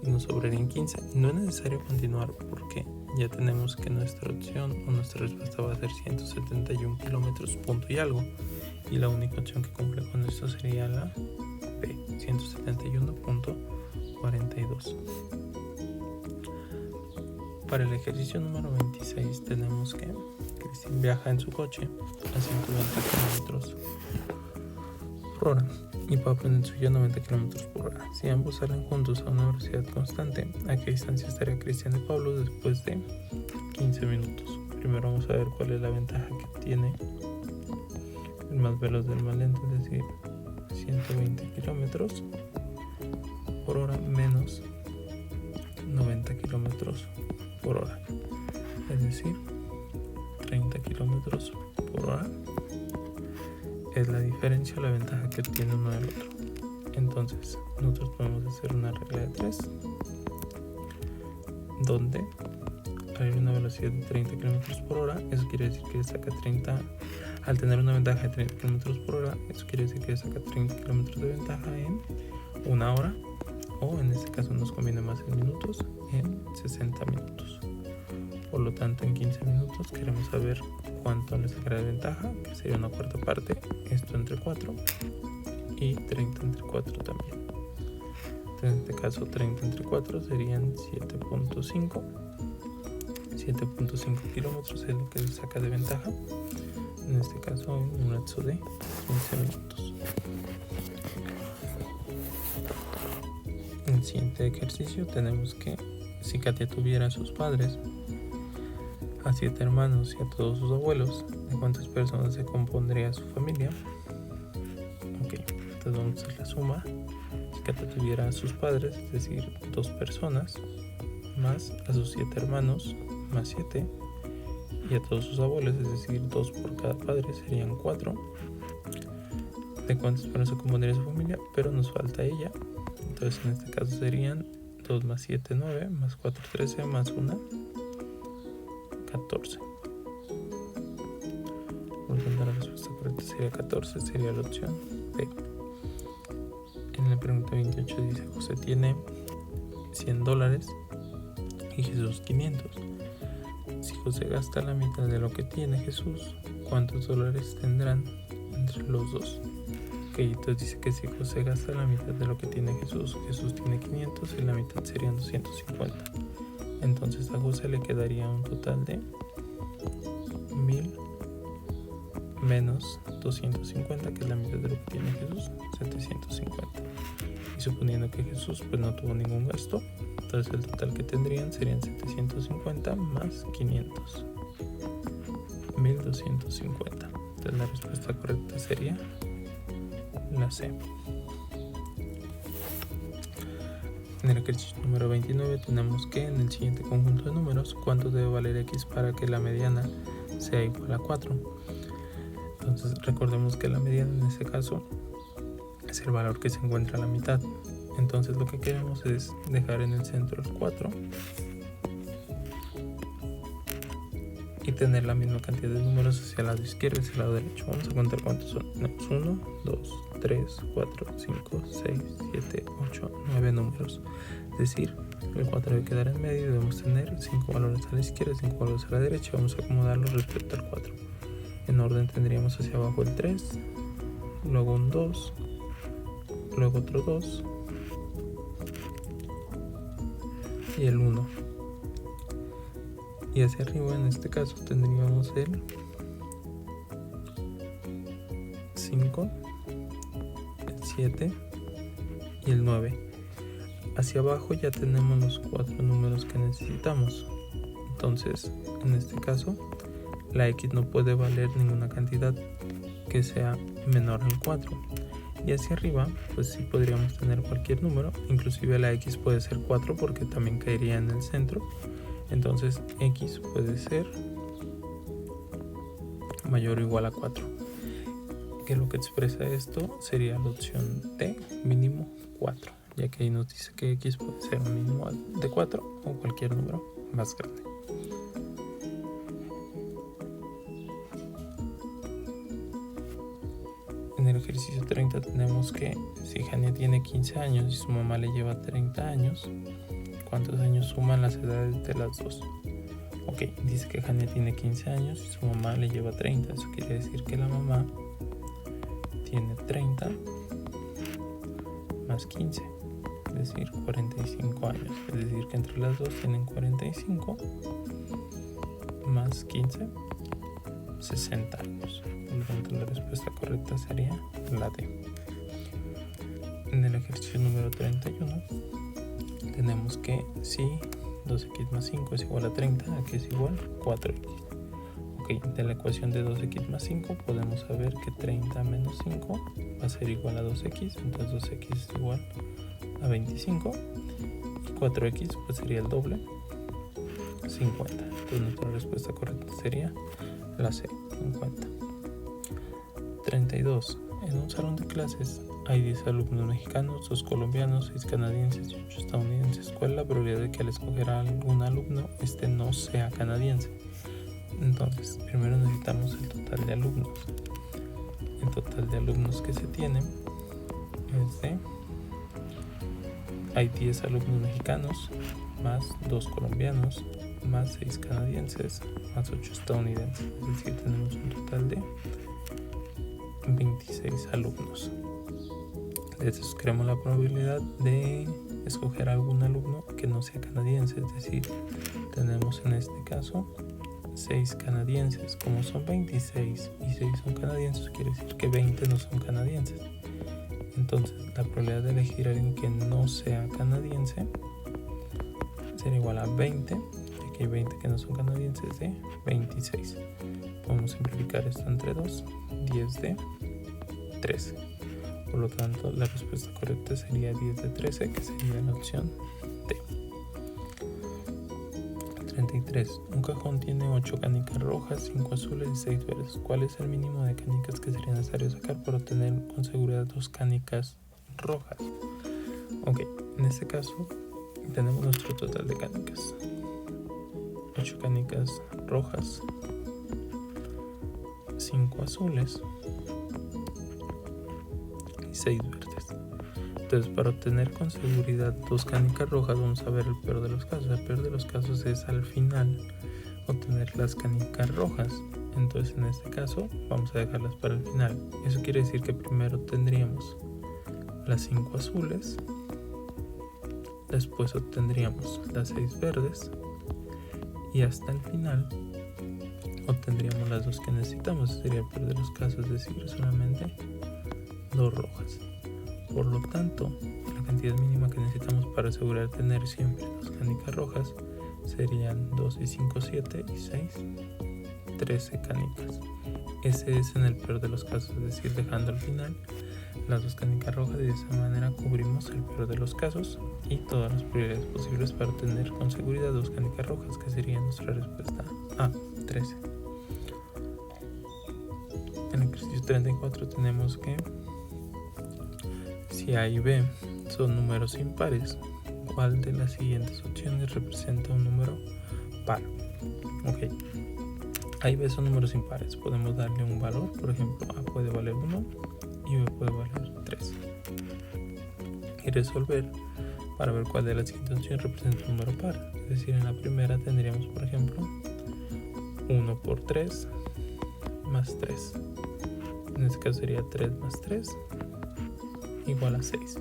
S1: y nos sobrarían 15. No es necesario continuar porque ya tenemos que nuestra opción o nuestra respuesta va a ser 171 kilómetros punto y algo, y la única opción que cumple con esto sería la B, 171.42. Para el ejercicio número 26 tenemos que Cristian viaja en su coche a 120 kilómetros por hora y Pablo en el suyo a 90 kilómetros por hora. Si ambos salen juntos a una velocidad constante, ¿a qué distancia estaría Cristian de Pablo después de 15 minutos? Primero vamos a ver cuál es la ventaja que tiene el más veloz del más lento, es decir, 120 kilómetros por hora menos 90 kilómetros por hora, es decir, 30 kilómetros por hora es la diferencia o la ventaja que tiene uno del otro. Entonces nosotros podemos hacer una regla de 3 donde hay una velocidad de 30 kilómetros por hora. Eso quiere decir que saca 30. Al tener una ventaja de 30 kilómetros por hora, eso quiere decir que saca 30 kilómetros de ventaja en una hora, o en este caso nos conviene más en minutos, en 60 minutos. Por lo tanto, en 15 minutos queremos saber cuánto le sacará de ventaja, que sería una cuarta parte, esto entre 4, y 30 entre 4 también. Entonces, en este caso 30 entre 4 serían 7.5. 7.5 kilómetros es lo que se saca de ventaja, en este caso en un lapso de 15 minutos. En el siguiente ejercicio tenemos que si Katia tuviera a sus padres, a 7 hermanos y a todos sus abuelos, ¿de cuántas personas se compondría su familia? Ok, entonces vamos a hacer la suma. Si Katia tuviera a sus padres, es decir, 2 personas, más a sus 7 hermanos, más 7, y a todos sus abuelos, es decir, 2 por cada padre, serían 4. ¿De cuántas personas se compondría su familia? Pero nos falta ella. Entonces en este caso serían 2 más 7, 9, más 4, 13, más 1, 14. Por lo tanto la respuesta correcta sería 14, sería la opción B. En la pregunta 28 dice: José tiene $100 y Jesús 500. si José gasta la mitad de lo que tiene Jesús, ¿cuántos dólares tendrán entre los dos? Ok, entonces dice que si José gasta la mitad de lo que tiene Jesús, Jesús tiene 500 y la mitad serían 250. Entonces a José le quedaría un total de 1000 menos 250, que es la mitad de lo que tiene Jesús, 750. Y suponiendo que Jesús pues no tuvo ningún gasto, entonces el total que tendrían serían 750 más 500, 1250. Entonces la respuesta correcta sería la C. En el ejercicio número 29 tenemos que en el siguiente conjunto de números, ¿cuánto debe valer x para que la mediana sea igual a 4? Entonces recordemos que la mediana en este caso es el valor que se encuentra a la mitad. Entonces lo que queremos es dejar en el centro el 4 y tener la misma cantidad de números hacia el lado izquierdo y hacia el lado derecho. Vamos a contar cuántos son. Tenemos 1, 2, 3, 4, 5, 6, 7, 8, 9 números. Es decir, el 4 debe quedar en medio y debemos tener 5 valores a la izquierda y 5 valores a la derecha. Vamos a acomodarlos respecto al 4. En orden tendríamos hacia abajo el 3, luego un 2, luego otro 2 y el 1. Y hacia arriba en este caso tendríamos el 5, el 7 y el 9. Hacia abajo ya tenemos los 4 números que necesitamos. Entonces en este caso la x no puede valer ninguna cantidad que sea menor al 4. Y hacia arriba pues sí podríamos tener cualquier número, inclusive la x puede ser 4 porque también caería en el centro. Entonces x puede ser mayor o igual a 4, que lo que expresa esto sería la opción D, mínimo 4, ya que ahí nos dice que x puede ser un mínimo de 4 o cualquier número más grande. En el ejercicio 30 tenemos que si Jania tiene 15 años y su mamá le lleva 30 años, ¿cuántos años suman las edades de las dos? Ok, dice que Jania tiene 15 años y su mamá le lleva 30. Eso quiere decir que la mamá tiene 30 más 15, es decir, 45 años. Es decir, que entre las dos tienen 45 más 15, 60 años. Por lo tanto, la respuesta correcta sería la D. En el ejercicio número 31 tenemos que si 2x más 5 es igual a 30, aquí es igual 4x. Ok, de la ecuación de 2x más 5 podemos saber que 30 menos 5 va a ser igual a 2x, entonces 2x es igual a 25 y 4x pues sería el doble, 50. Entonces nuestra respuesta correcta sería la C, 50. 32. En un salón de clases hay 10 alumnos mexicanos, 2 colombianos, 6 canadienses y 8 estadounidenses. ¿Cuál es la probabilidad de que al escoger a algún alumno este no sea canadiense? Entonces, primero necesitamos el total de alumnos. El total de alumnos que se tiene es de... Hay 10 alumnos mexicanos, más 2 colombianos, más 6 canadienses, más 8 estadounidenses. Es decir, tenemos un total de 26 alumnos. Entonces creamos la probabilidad de escoger a algún alumno que no sea canadiense, es decir, tenemos en este caso 6 canadienses. Como son 26 y 6 son canadienses, quiere decir que 20 no son canadienses. Entonces la probabilidad de elegir a alguien que no sea canadiense será igual a 20, y aquí hay 20 que no son canadienses, de 26. Podemos simplificar esto entre 2, 10 de 13. Por lo tanto, la respuesta correcta sería 10 de 13, que sería la opción D. 33. Un cajón tiene 8 canicas rojas, 5 azules y 6 verdes. ¿Cuál es el mínimo de canicas que sería necesario sacar para obtener con seguridad 2 canicas rojas? Ok, en este caso tenemos nuestro total de canicas. 8 canicas rojas, 5 azules y 6 verdes. Entonces, para obtener con seguridad 2 canicas rojas, vamos a ver el peor de los casos. El peor de los casos es al final, obtener las canicas rojas. Entonces en este caso vamos a dejarlas para el final. Eso quiere decir que primero tendríamos las 5 azules, después obtendríamos las 6 verdes y hasta el final obtendríamos las 2 que necesitamos. Sería el peor de los casos, es decir, solamente 2 rojas. Por lo tanto, la cantidad mínima que necesitamos para asegurar tener siempre 2 canicas rojas serían 2 y 5, 7 y 6, 13 canicas. Ese es en el peor de los casos, es decir, dejando al final las 2 canicas rojas, y de esa manera cubrimos el peor de los casos y todas las probabilidades posibles para tener con seguridad 2 canicas rojas, que sería nuestra respuesta A, 13. En el ejercicio 34 tenemos que si A y B son números impares, ¿cuál de las siguientes opciones representa un número par? Ok, A y B son números impares, podemos darle un valor, por ejemplo, A puede valer 1 y B puede valer 3. Y resolver para ver cuál de las siguientes opciones representa un número par. Es decir, en la primera tendríamos, por ejemplo, 1 por 3 más 3. En este caso sería 3 más 3 igual a 6.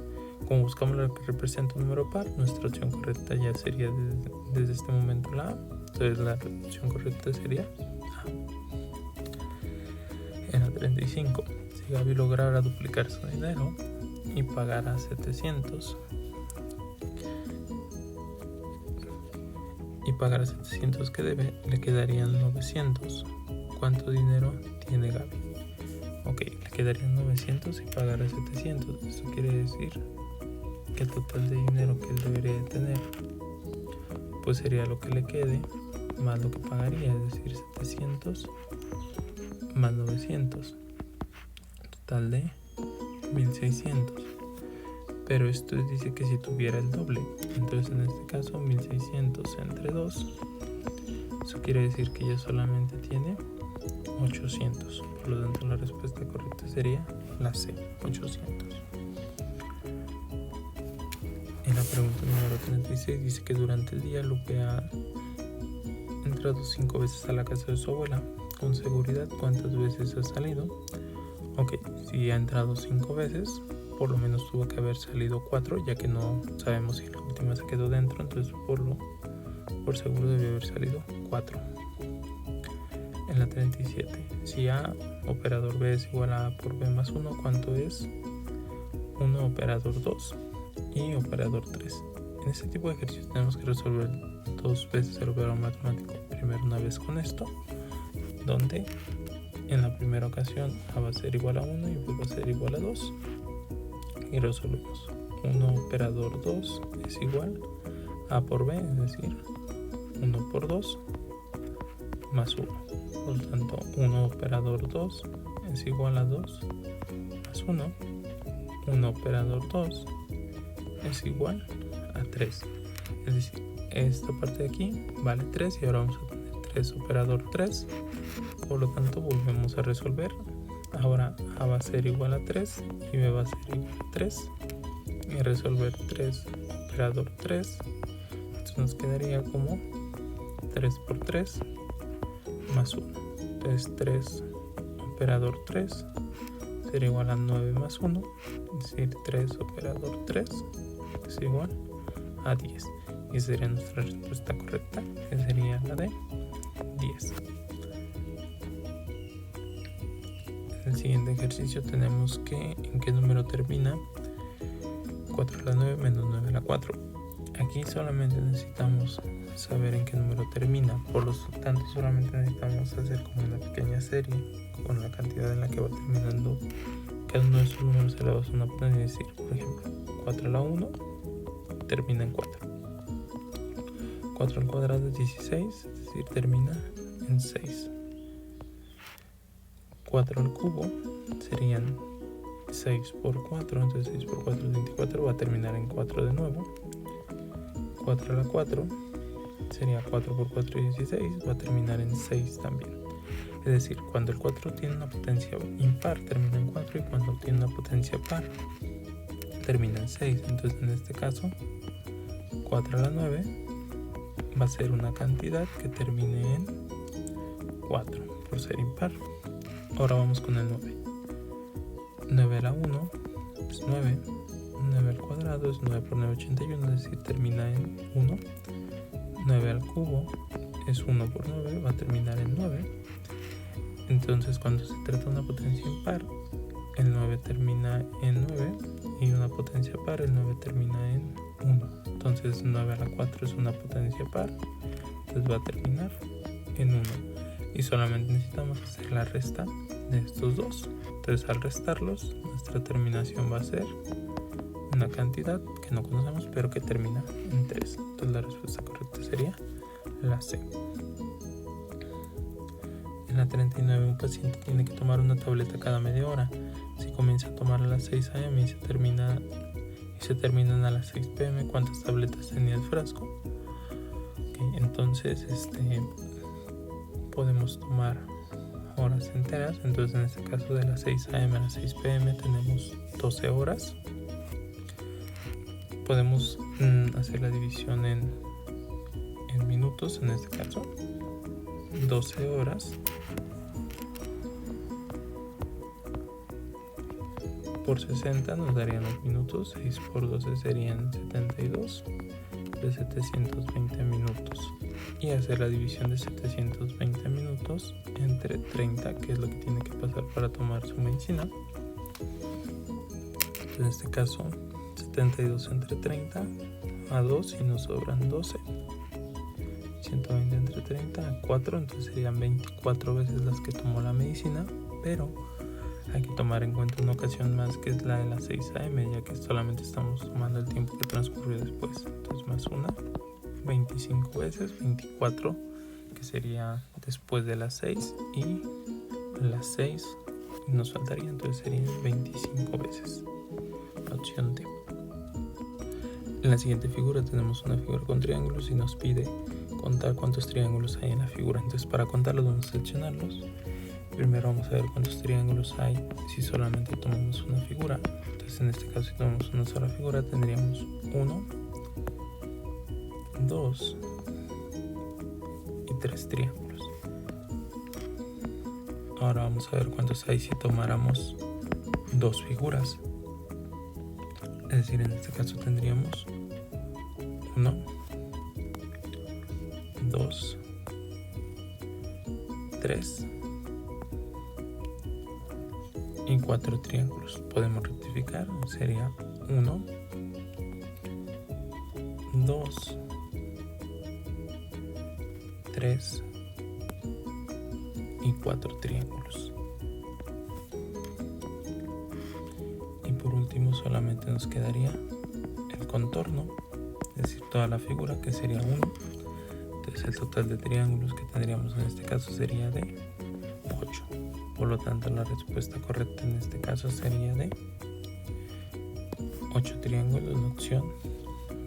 S1: Como buscamos la que representa un número par, nuestra opción correcta ya sería desde este momento la A. Entonces la opción correcta sería A. En la 35, si Gaby lograra duplicar su dinero y pagara 700 que debe, le quedarían 900. ¿Cuánto dinero tiene Gaby? Ok, le quedarían 900 y pagará 700. Eso quiere decir que el total de dinero que él debería de tener pues sería lo que le quede más lo que pagaría, es decir, 700 más 900, total de 1600. Pero esto dice que si tuviera el doble, entonces en este caso 1600 entre 2, eso quiere decir que ella solamente tiene 800. Por lo tanto, la respuesta correcta sería la C, 800. En la pregunta número 36 dice que durante el día Lupe ha entrado 5 veces a la casa de su abuela. Con seguridad, ¿cuántas veces ha salido? Ok, si ha entrado 5 veces, por lo menos tuvo que haber salido 4, ya que no sabemos si la última se quedó dentro, entonces por seguro debe haber salido 4. En la 37, si A operador B es igual a A por B más 1, ¿cuánto es 1 operador 2 y operador 3? En este tipo de ejercicios tenemos que resolver 2 veces el operador matemático. Primero una vez con esto, donde en la primera ocasión A va a ser igual a 1 y B va a ser igual a 2. Y resolvemos. 1 operador 2 es igual a A por B, es decir, 1 por 2 más 1. Por lo tanto, 1 operador 2 es igual a 2 más 1. 1 operador 2 es igual a 3. Es decir, esta parte de aquí vale 3 y ahora vamos a tener 3 operador 3. Por lo tanto, volvemos a resolver. Ahora A va a ser igual a 3 y B va a ser igual a 3. Y resolver 3 operador 3. Entonces nos quedaría como 3 por 3 más 1. Entonces 3 operador 3 será igual a 9 más 1. Es decir, 3 operador 3 es igual a 10. Y sería nuestra respuesta correcta, que sería la de 10. En el siguiente ejercicio tenemos que en qué número termina 4 a la 9 menos 9 a la 4. Aquí solamente necesitamos saber en qué número termina, por lo tanto solamente necesitamos hacer como una pequeña serie con la cantidad en la que va terminando cada uno de estos números elevados a una potencia. Es decir, por ejemplo, 4 a la 1 termina en 4, 4 al cuadrado es 16, es decir, termina en 6, 4 al cubo serían 6 por 4, entonces 6 por 4 es 24, va a terminar en 4 de nuevo. 4 a la 4 sería 4 por 4 es 16, va a terminar en 6 también. Es decir, cuando el 4 tiene una potencia impar termina en 4 y cuando tiene una potencia par termina en 6. Entonces en este caso 4 a la 9 va a ser una cantidad que termine en 4 por ser impar. Ahora vamos con el 9. 9 a la 1 es 9. 9 al cuadrado es 9 por 9, 81, es decir, termina en 1. 9 al cubo es 1 por 9, va a terminar en 9. Entonces, cuando se trata de una potencia impar, el 9 termina en 9, y una potencia par, el 9 termina en 1. Entonces 9 a la 4 es una potencia par, entonces va a terminar en 1. Y solamente necesitamos hacer la resta de estos dos. Entonces, al restarlos, nuestra terminación va a ser una cantidad que no conocemos, pero que termina en 3. Entonces la respuesta correcta sería la C. En la 39, un paciente tiene que tomar una tableta cada media hora. Si comienza a tomar a las 6 a.m. y se terminan a las 6 p.m., ¿cuántas tabletas tenía el frasco? Okay, entonces podemos tomar horas enteras. Entonces, en este caso, de las 6 a.m. a las 6 p.m. tenemos 12 horas. Podemos hacer la división en minutos. En este caso, 12 horas por 60 nos darían los minutos. 6 por 12 serían 72 de 720 minutos. Y hacer la división de 720 minutos entre 30, que es lo que tiene que pasar para tomar su medicina. En este caso, 72 entre 30 a 2 y nos sobran 12. 120 entre 30 a 4, entonces serían 24 veces las que tomó la medicina, pero hay que tomar en cuenta una ocasión más, que es la de las 6 a.m., ya que solamente estamos tomando el tiempo que transcurrió después. Entonces, más una, 25 veces, 24, que sería después de las 6, y las 6 nos faltaría, entonces serían 25 veces. Opción D. En la siguiente figura tenemos una figura con triángulos y nos pide contar cuántos triángulos hay en la figura. Entonces, para contarlos vamos a seleccionarlos. Primero vamos a ver cuántos triángulos hay si solamente tomamos una figura. Entonces, en este caso, si tomamos una sola figura, tendríamos 1, 2 y 3 triángulos. Ahora vamos a ver cuántos hay si tomáramos dos figuras. Es decir, en este caso tendríamos 1, 2, 3 y 4 triángulos. Podemos rectificar, sería 1, 2, 3 y 4 triángulos. Y por último solamente nos quedaría el contorno, es decir, toda la figura, que sería 1. Entonces el total de triángulos que tendríamos en este caso sería de 8. Por lo tanto, la respuesta correcta en este caso sería de 8 triángulos, la opción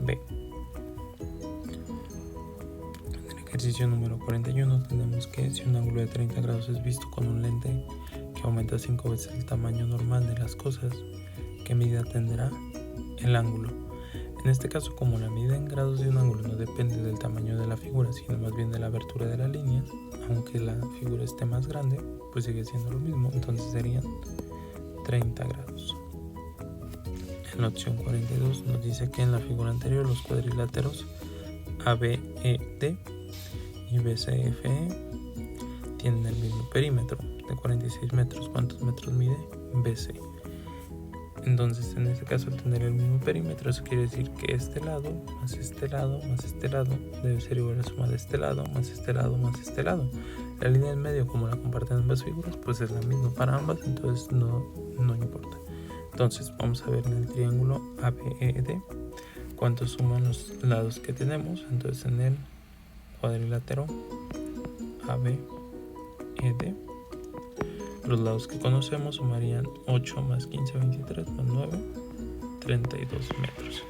S1: B. En el ejercicio número 41 tenemos que si un ángulo de 30 grados es visto con un lente que aumenta 5 veces el tamaño normal de las cosas, ¿qué medida tendrá el ángulo? En este caso, como la medida en grados de un ángulo no depende del tamaño de la figura, sino más bien de la abertura de las líneas, aunque la figura esté más grande, pues sigue siendo lo mismo, entonces serían 30 grados. En la opción 42 nos dice que en la figura anterior los cuadriláteros ABED y BCFE tienen el mismo perímetro de 46 metros. ¿Cuántos metros mide BC? Entonces, en este caso, al tener el mismo perímetro, eso quiere decir que este lado más este lado más este lado debe ser igual a la suma de este lado más este lado más este lado. La línea del medio, como la comparten ambas figuras, pues es la misma para ambas, entonces no importa. Entonces, vamos a ver en el triángulo ABED cuánto suman los lados que tenemos. Entonces, en el cuadrilátero ABED, los lados que conocemos sumarían 8 más 15, 23 más 9, 32 metros.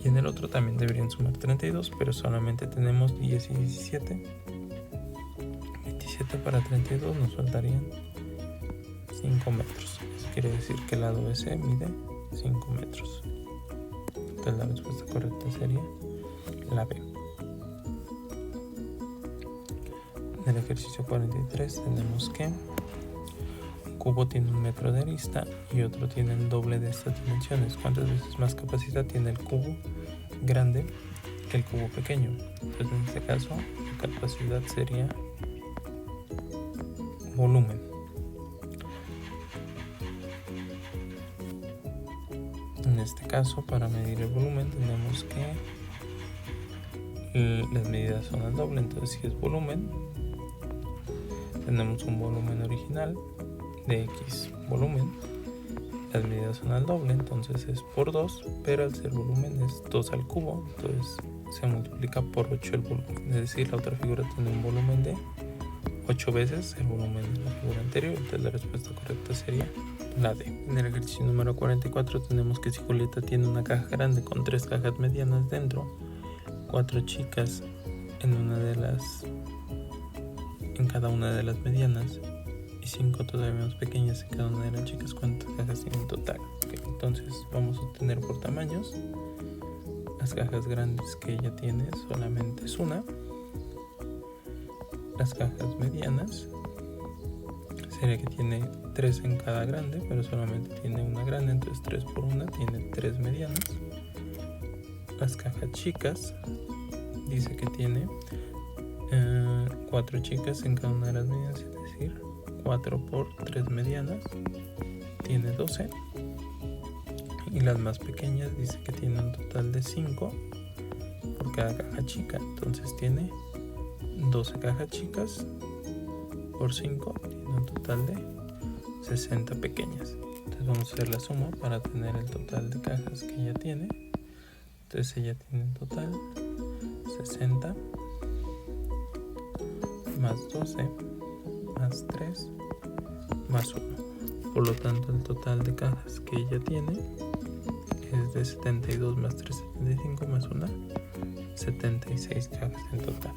S1: Y en el otro también deberían sumar 32, pero solamente tenemos 10 y 17. 27 para 32 nos faltarían 5 metros. Eso quiere decir que el lado BC mide 5 metros. Entonces la respuesta correcta sería la B. En el ejercicio 43 tenemos que un cubo tiene 1 metro de arista y otro tiene el doble de estas dimensiones. ¿Cuántas veces más capacidad tiene el cubo grande que el cubo pequeño? Entonces en este caso la capacidad sería volumen. En este caso, para medir el volumen tenemos que las medidas son al doble. Entonces si es volumen, tenemos un volumen original de X volumen, las medidas son al doble, entonces es por 2, pero al ser volumen es 2 al cubo, entonces se multiplica por 8 el volumen, es decir, la otra figura tiene un volumen de 8 veces el volumen de la figura anterior. Entonces la respuesta correcta sería la D. En el ejercicio número 44 tenemos que si Julieta tiene una caja grande con 3 cajas medianas dentro, 4 chicas en cada una de las medianas y 5 todavía más pequeñas en cada una de las chicas, ¿cuántas cajas tiene en total? Okay, entonces vamos a obtener por tamaños. Las cajas grandes que ella tiene solamente es una. Las cajas medianas sería que tiene 3 en cada grande, pero solamente tiene una grande, entonces 3 por 1 tiene 3 medianas. Las cajas chicas dice que tiene 4 chicas en cada una de las medianas, es decir, 4 por 3 medianas tiene 12. Y las más pequeñas dice que tiene un total de 5 por cada caja chica, entonces tiene 12 cajas chicas por 5, tiene un total de 60 pequeñas. Entonces vamos a hacer la suma para tener el total de cajas que ella tiene. Entonces ella tiene en total 60 más 12 más 3 más 1. Por lo tanto el total de cajas que ella tiene es de 72 más 3, 75 más 1, 76 cajas en total.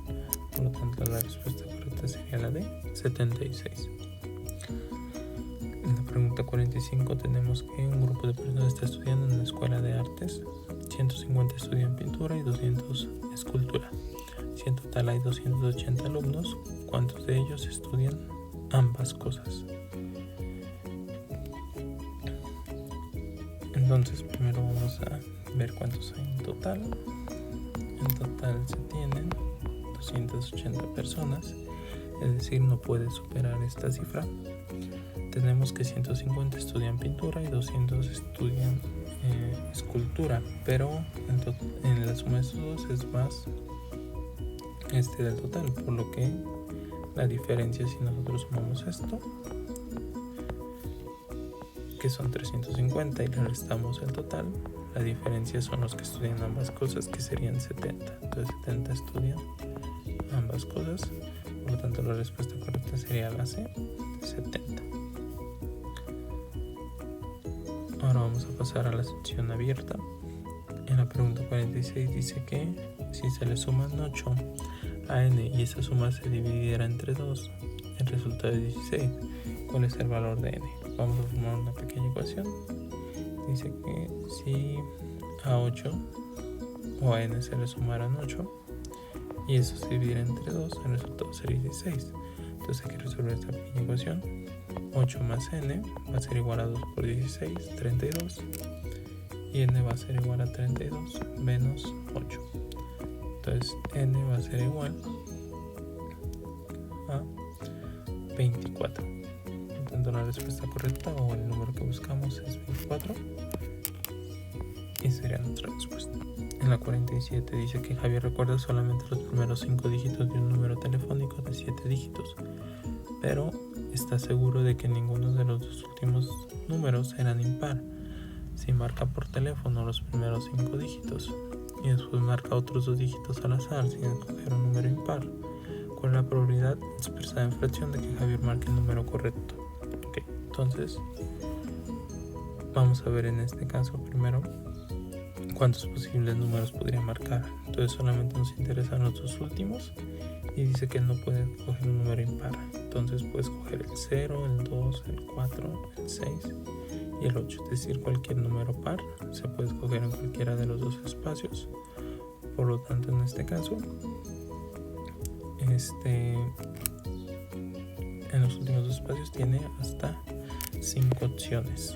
S1: Por lo tanto la respuesta correcta sería la de 76. En la pregunta 45 tenemos que un grupo de personas está estudiando en una escuela de artes. 150 estudian pintura y 200 escultura. Si en total hay 280 alumnos, ¿cuántos de ellos estudian ambas cosas? Entonces primero vamos a ver cuántos hay en total. En total se tienen 280 personas, es decir, no puede superar esta cifra. Tenemos que 150 estudian pintura y 200 estudian escultura, pero en la suma de estos dos es más del total, por lo que la diferencia, si nosotros sumamos esto, que son 350, y le restamos el total, la diferencia son los que estudian ambas cosas, que serían 70. Entonces 70 estudian ambas cosas, por lo tanto la respuesta correcta sería la C, 70. Ahora vamos a pasar a la sección abierta. En la pregunta 46 dice que si se le suman 8 a n y esa suma se dividiera entre 2, el resultado es 16. ¿Cuál es el valor de n? Vamos a formar una pequeña ecuación. Dice que si a 8 o a n se le sumaran 8 y eso se dividiera entre 2, el resultado sería 16. Entonces hay que resolver esta pequeña ecuación. 8 más n va a ser igual a 2 por 16, 32. Y n va a ser igual a 32 menos 8. Entonces n va a ser igual a 24. Por tanto la respuesta correcta o el número que buscamos es 24. Y sería nuestra respuesta. En la 47 dice que Javier recuerda solamente los primeros 5 dígitos de un número telefónico de 7 dígitos, pero está seguro de que ninguno de los dos últimos números eran impar. Si marca por teléfono los primeros 5 dígitos y después marca otros 2 dígitos al azar sin escoger un número impar, ¿cuál es la probabilidad expresada en fracción de que Javier marque el número correcto? Okay, entonces vamos a ver en este caso primero cuántos posibles números podría marcar. Entonces solamente nos interesan los 2 últimos y dice que él no puede coger un número impar. Entonces puedes coger el 0, el 2, el 4, el 6 y el 8, es decir, cualquier número par se puede escoger en cualquiera de los 2 espacios. Por lo tanto, en este caso, En los últimos dos espacios tiene hasta 5 opciones.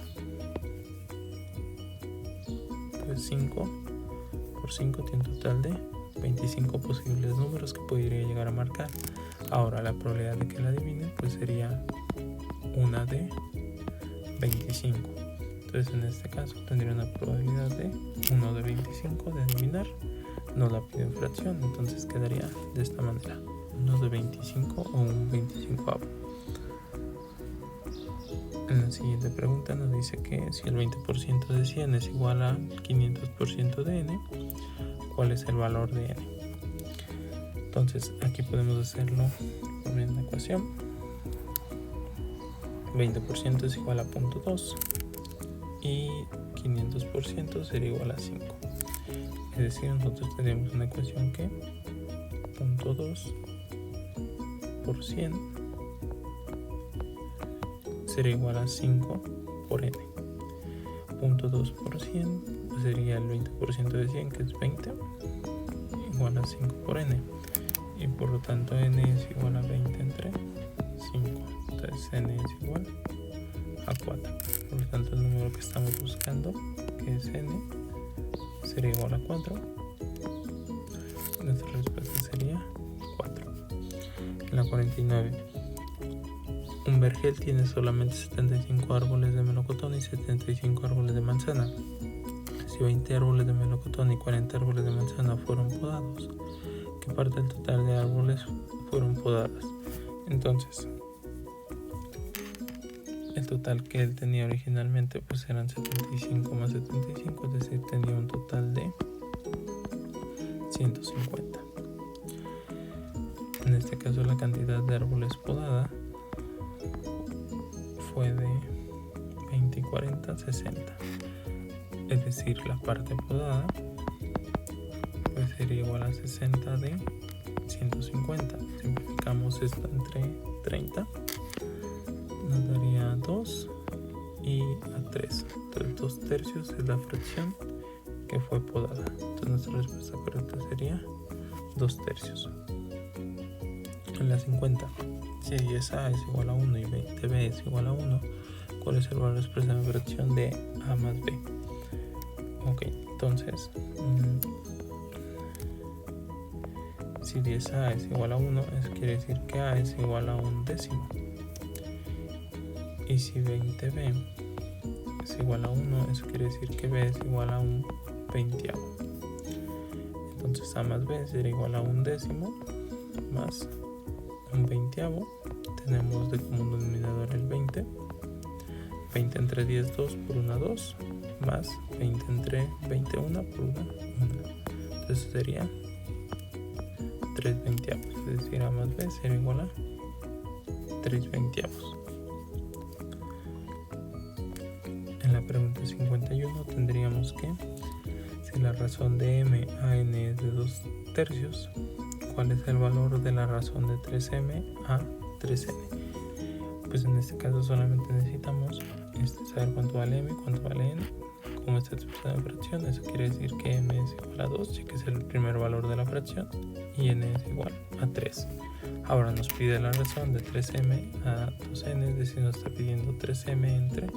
S1: Entonces 5 por 5 tiene un total de 25 posibles números que podría llegar a marcar. Ahora la probabilidad de que la adivine pues sería una de 25. Entonces en este caso tendría una probabilidad de 1 de 25 de adivinar. No la pide en fracción, entonces quedaría de esta manera: 1 de 25 o un 25avo. En la siguiente pregunta nos dice que si el 20% de 100 es igual a 500% de n, ¿cuál es el valor de n? Entonces aquí podemos hacerlo por una ecuación. 20% es igual a 0.2 y 500% sería igual a 5. Es decir, nosotros tenemos una ecuación que 0.2 por 100 sería igual a 5 por n. 0.2 por 100 sería el 20% de 100, que es 20, igual a 5 por n. Y por lo tanto n es igual a 20 entre 5. Entonces n es igual a 4. Por lo tanto el número que estamos buscando, que es n, sería igual a 4. Nuestra respuesta sería 4. En la 49. Un vergel tiene solamente 75 árboles de melocotón y 75 árboles de manzana. Si 20 árboles de melocotón y 40 árboles de manzana fueron podados, ¿qué parte del total de árboles fueron podadas? Entonces, el total que él tenía originalmente pues eran 75 más 75, es decir, tenía un total de 150. En este caso la cantidad de árboles podada fue de 20, 40, 60. Es decir, la parte podada pues sería igual a 60 de 150. Simplificamos esto entre 30. Nos daría 2 y a 3. Entonces 2 tercios es la fracción que fue podada. Entonces nuestra respuesta correcta sería 2 tercios. En la 50, si 10a es igual a 1 y 20b es igual a 1, ¿cuál es el valor expresado en fracción de a más b? Ok, entonces si 10a es igual a 1, eso quiere decir que a es igual a un décimo. Y si 20b es igual a 1, eso quiere decir que b es igual a un veinteavo. Entonces a más b será igual a un décimo más un veinteavo. Tenemos de común denominador el 20. 20 entre 10, 2 por 1, 2, más 20 entre 20, 1 por 1, 1. Entonces sería 3 veinteavos, es decir, a más b será igual a 3 veinteavos. En la pregunta 51 tendríamos que, si la razón de m a n es de 2 tercios, ¿cuál es el valor de la razón de 3m a 3n? Pues en este caso solamente necesitamos saber cuánto vale m y cuánto vale n. Como está expresada en fracción, eso quiere decir que m es igual a 2, ya que es el primer valor de la fracción, y n es igual a 3. Ahora nos pide la razón de 3m a 2n, es decir, nos está pidiendo 3m entre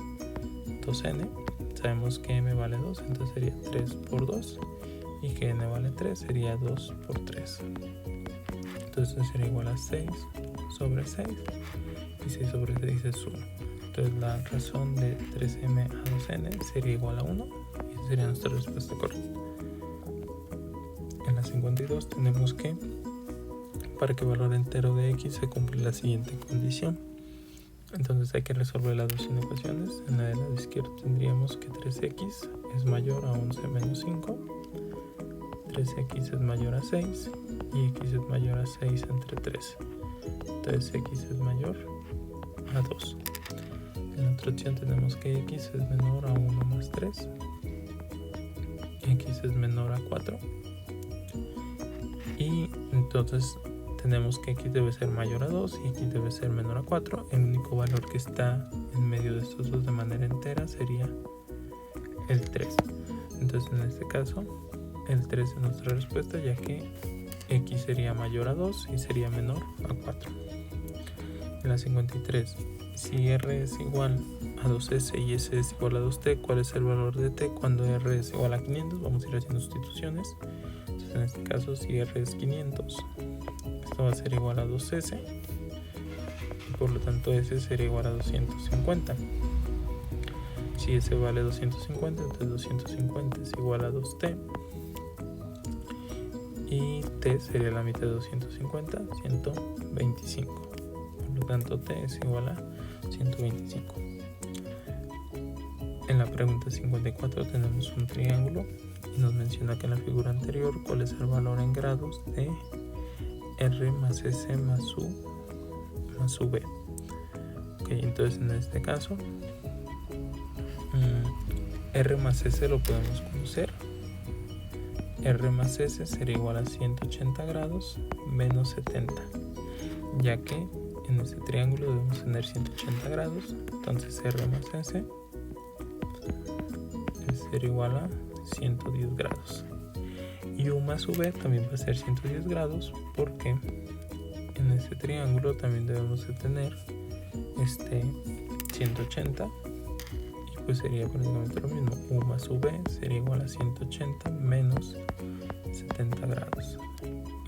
S1: 2n. Sabemos que m vale 2, entonces sería 3 por 2, y que n vale 3 sería 2 por 3. Entonces sería igual a 6 sobre 6, y 6 sobre 6 es 1. Entonces la razón de 3m a 2n sería igual a 1, y esa sería nuestra respuesta correcta. En la 52 tenemos que, para que el valor entero de x se cumpla la siguiente condición. Entonces hay que resolver las dos ecuaciones. En la del lado izquierdo tendríamos que 3x es mayor a 11 menos 5, 3x es mayor a 6 y x es mayor a 6 entre 3. Entonces x es mayor a 2. En la otra opción tenemos que x es menor a 1 más 3, x es menor a 4, y entonces tenemos que x debe ser mayor a 2 y x debe ser menor a 4. El único valor que está en medio de estos dos de manera entera sería el 3. Entonces en este caso el 3 es nuestra respuesta, ya que x sería mayor a 2 y sería menor a 4. En En la 53, si R es igual a 2S y S es igual a 2T, ¿cuál es el valor de T cuando R es igual a 500? Vamos a ir haciendo sustituciones. Entonces, en este caso, si R es 500, esto va a ser igual a 2S y por lo tanto S sería igual a 250. Si S vale 250, entonces 250 es igual a 2T y T sería la mitad de 250, 125. Por lo tanto, T es igual a 125. En la pregunta 54 tenemos un triángulo y nos menciona que en la figura anterior cuál es el valor en grados de R más S más U B. Ok, entonces en este caso R más S lo podemos conocer. R más S sería igual a 180 grados menos 70, ya que en este triángulo debemos tener 180 grados, entonces R más S sería igual a 110 grados. Y U más V también va a ser 110 grados porque en este triángulo también debemos de tener 180 y pues sería prácticamente lo mismo. U más V sería igual a 180 menos 70 grados.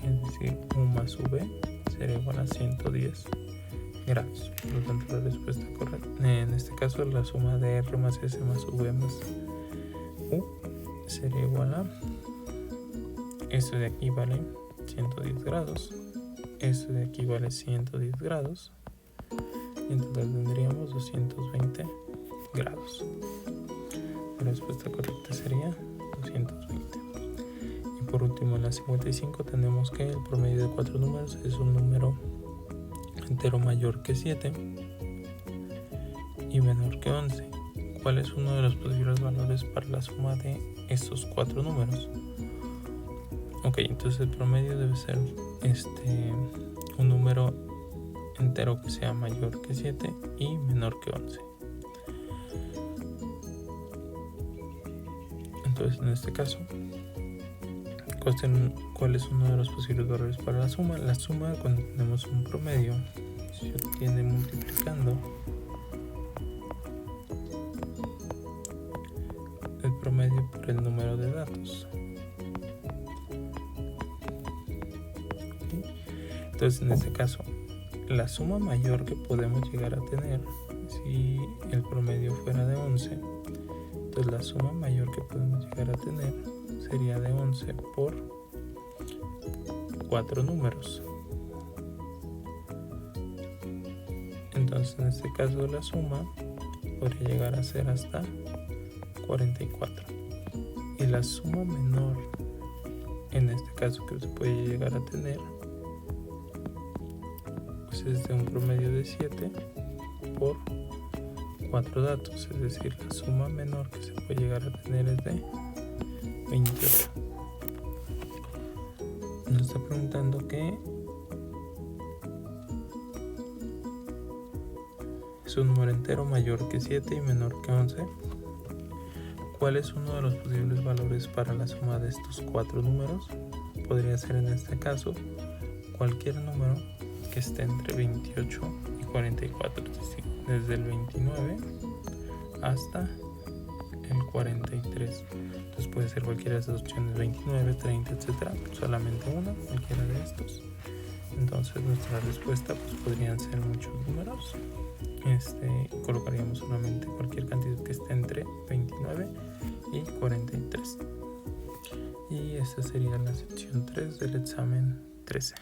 S1: Es decir, U más V sería igual a 110 grados. Por lo tanto, la respuesta correcta en este caso, la suma de R más S más V más U sería igual a esto de aquí vale 110 grados, esto de aquí vale 110 grados y entonces tendríamos 220 grados. La respuesta correcta sería 220. Y por último, en la 55 tenemos que el promedio de 4 números es un número entero mayor que 7 y menor que 11. ¿Cuál es uno de los posibles valores para la suma de estos 4 números? Ok, entonces el promedio debe ser un número entero que sea mayor que 7 y menor que 11. Entonces, en este caso, ¿cuál es uno de los posibles valores para la suma? La suma, cuando tenemos un promedio, se obtiene multiplicando el promedio por el número de datos. Entonces, en este caso, la suma mayor que podemos llegar a tener, si el promedio fuera de 11, entonces la suma mayor que podemos llegar a tener sería de 11 por 4 números. Entonces, en este caso, la suma podría llegar a ser hasta 44. Y la suma menor, en este caso, que se puede llegar a tener, pues es de un promedio de 7 por 4 datos, es decir, la suma menor que se puede llegar a tener es de 28. Nos está preguntando que es un número entero mayor que 7 y menor que 11. ¿Cuál es uno de los posibles valores para la suma de estos 4 números? Podría ser en este caso cualquier número que esté entre 28 y 44, es decir, desde el 29 hasta el 43. Entonces puede ser cualquiera de esas opciones, 29, 30, etcétera, solamente una, cualquiera de estos. Entonces nuestra respuesta pues podrían ser muchos números. Colocaríamos solamente cualquier cantidad que esté entre 29 y 43. Y esta sería la sección 3 del examen 13.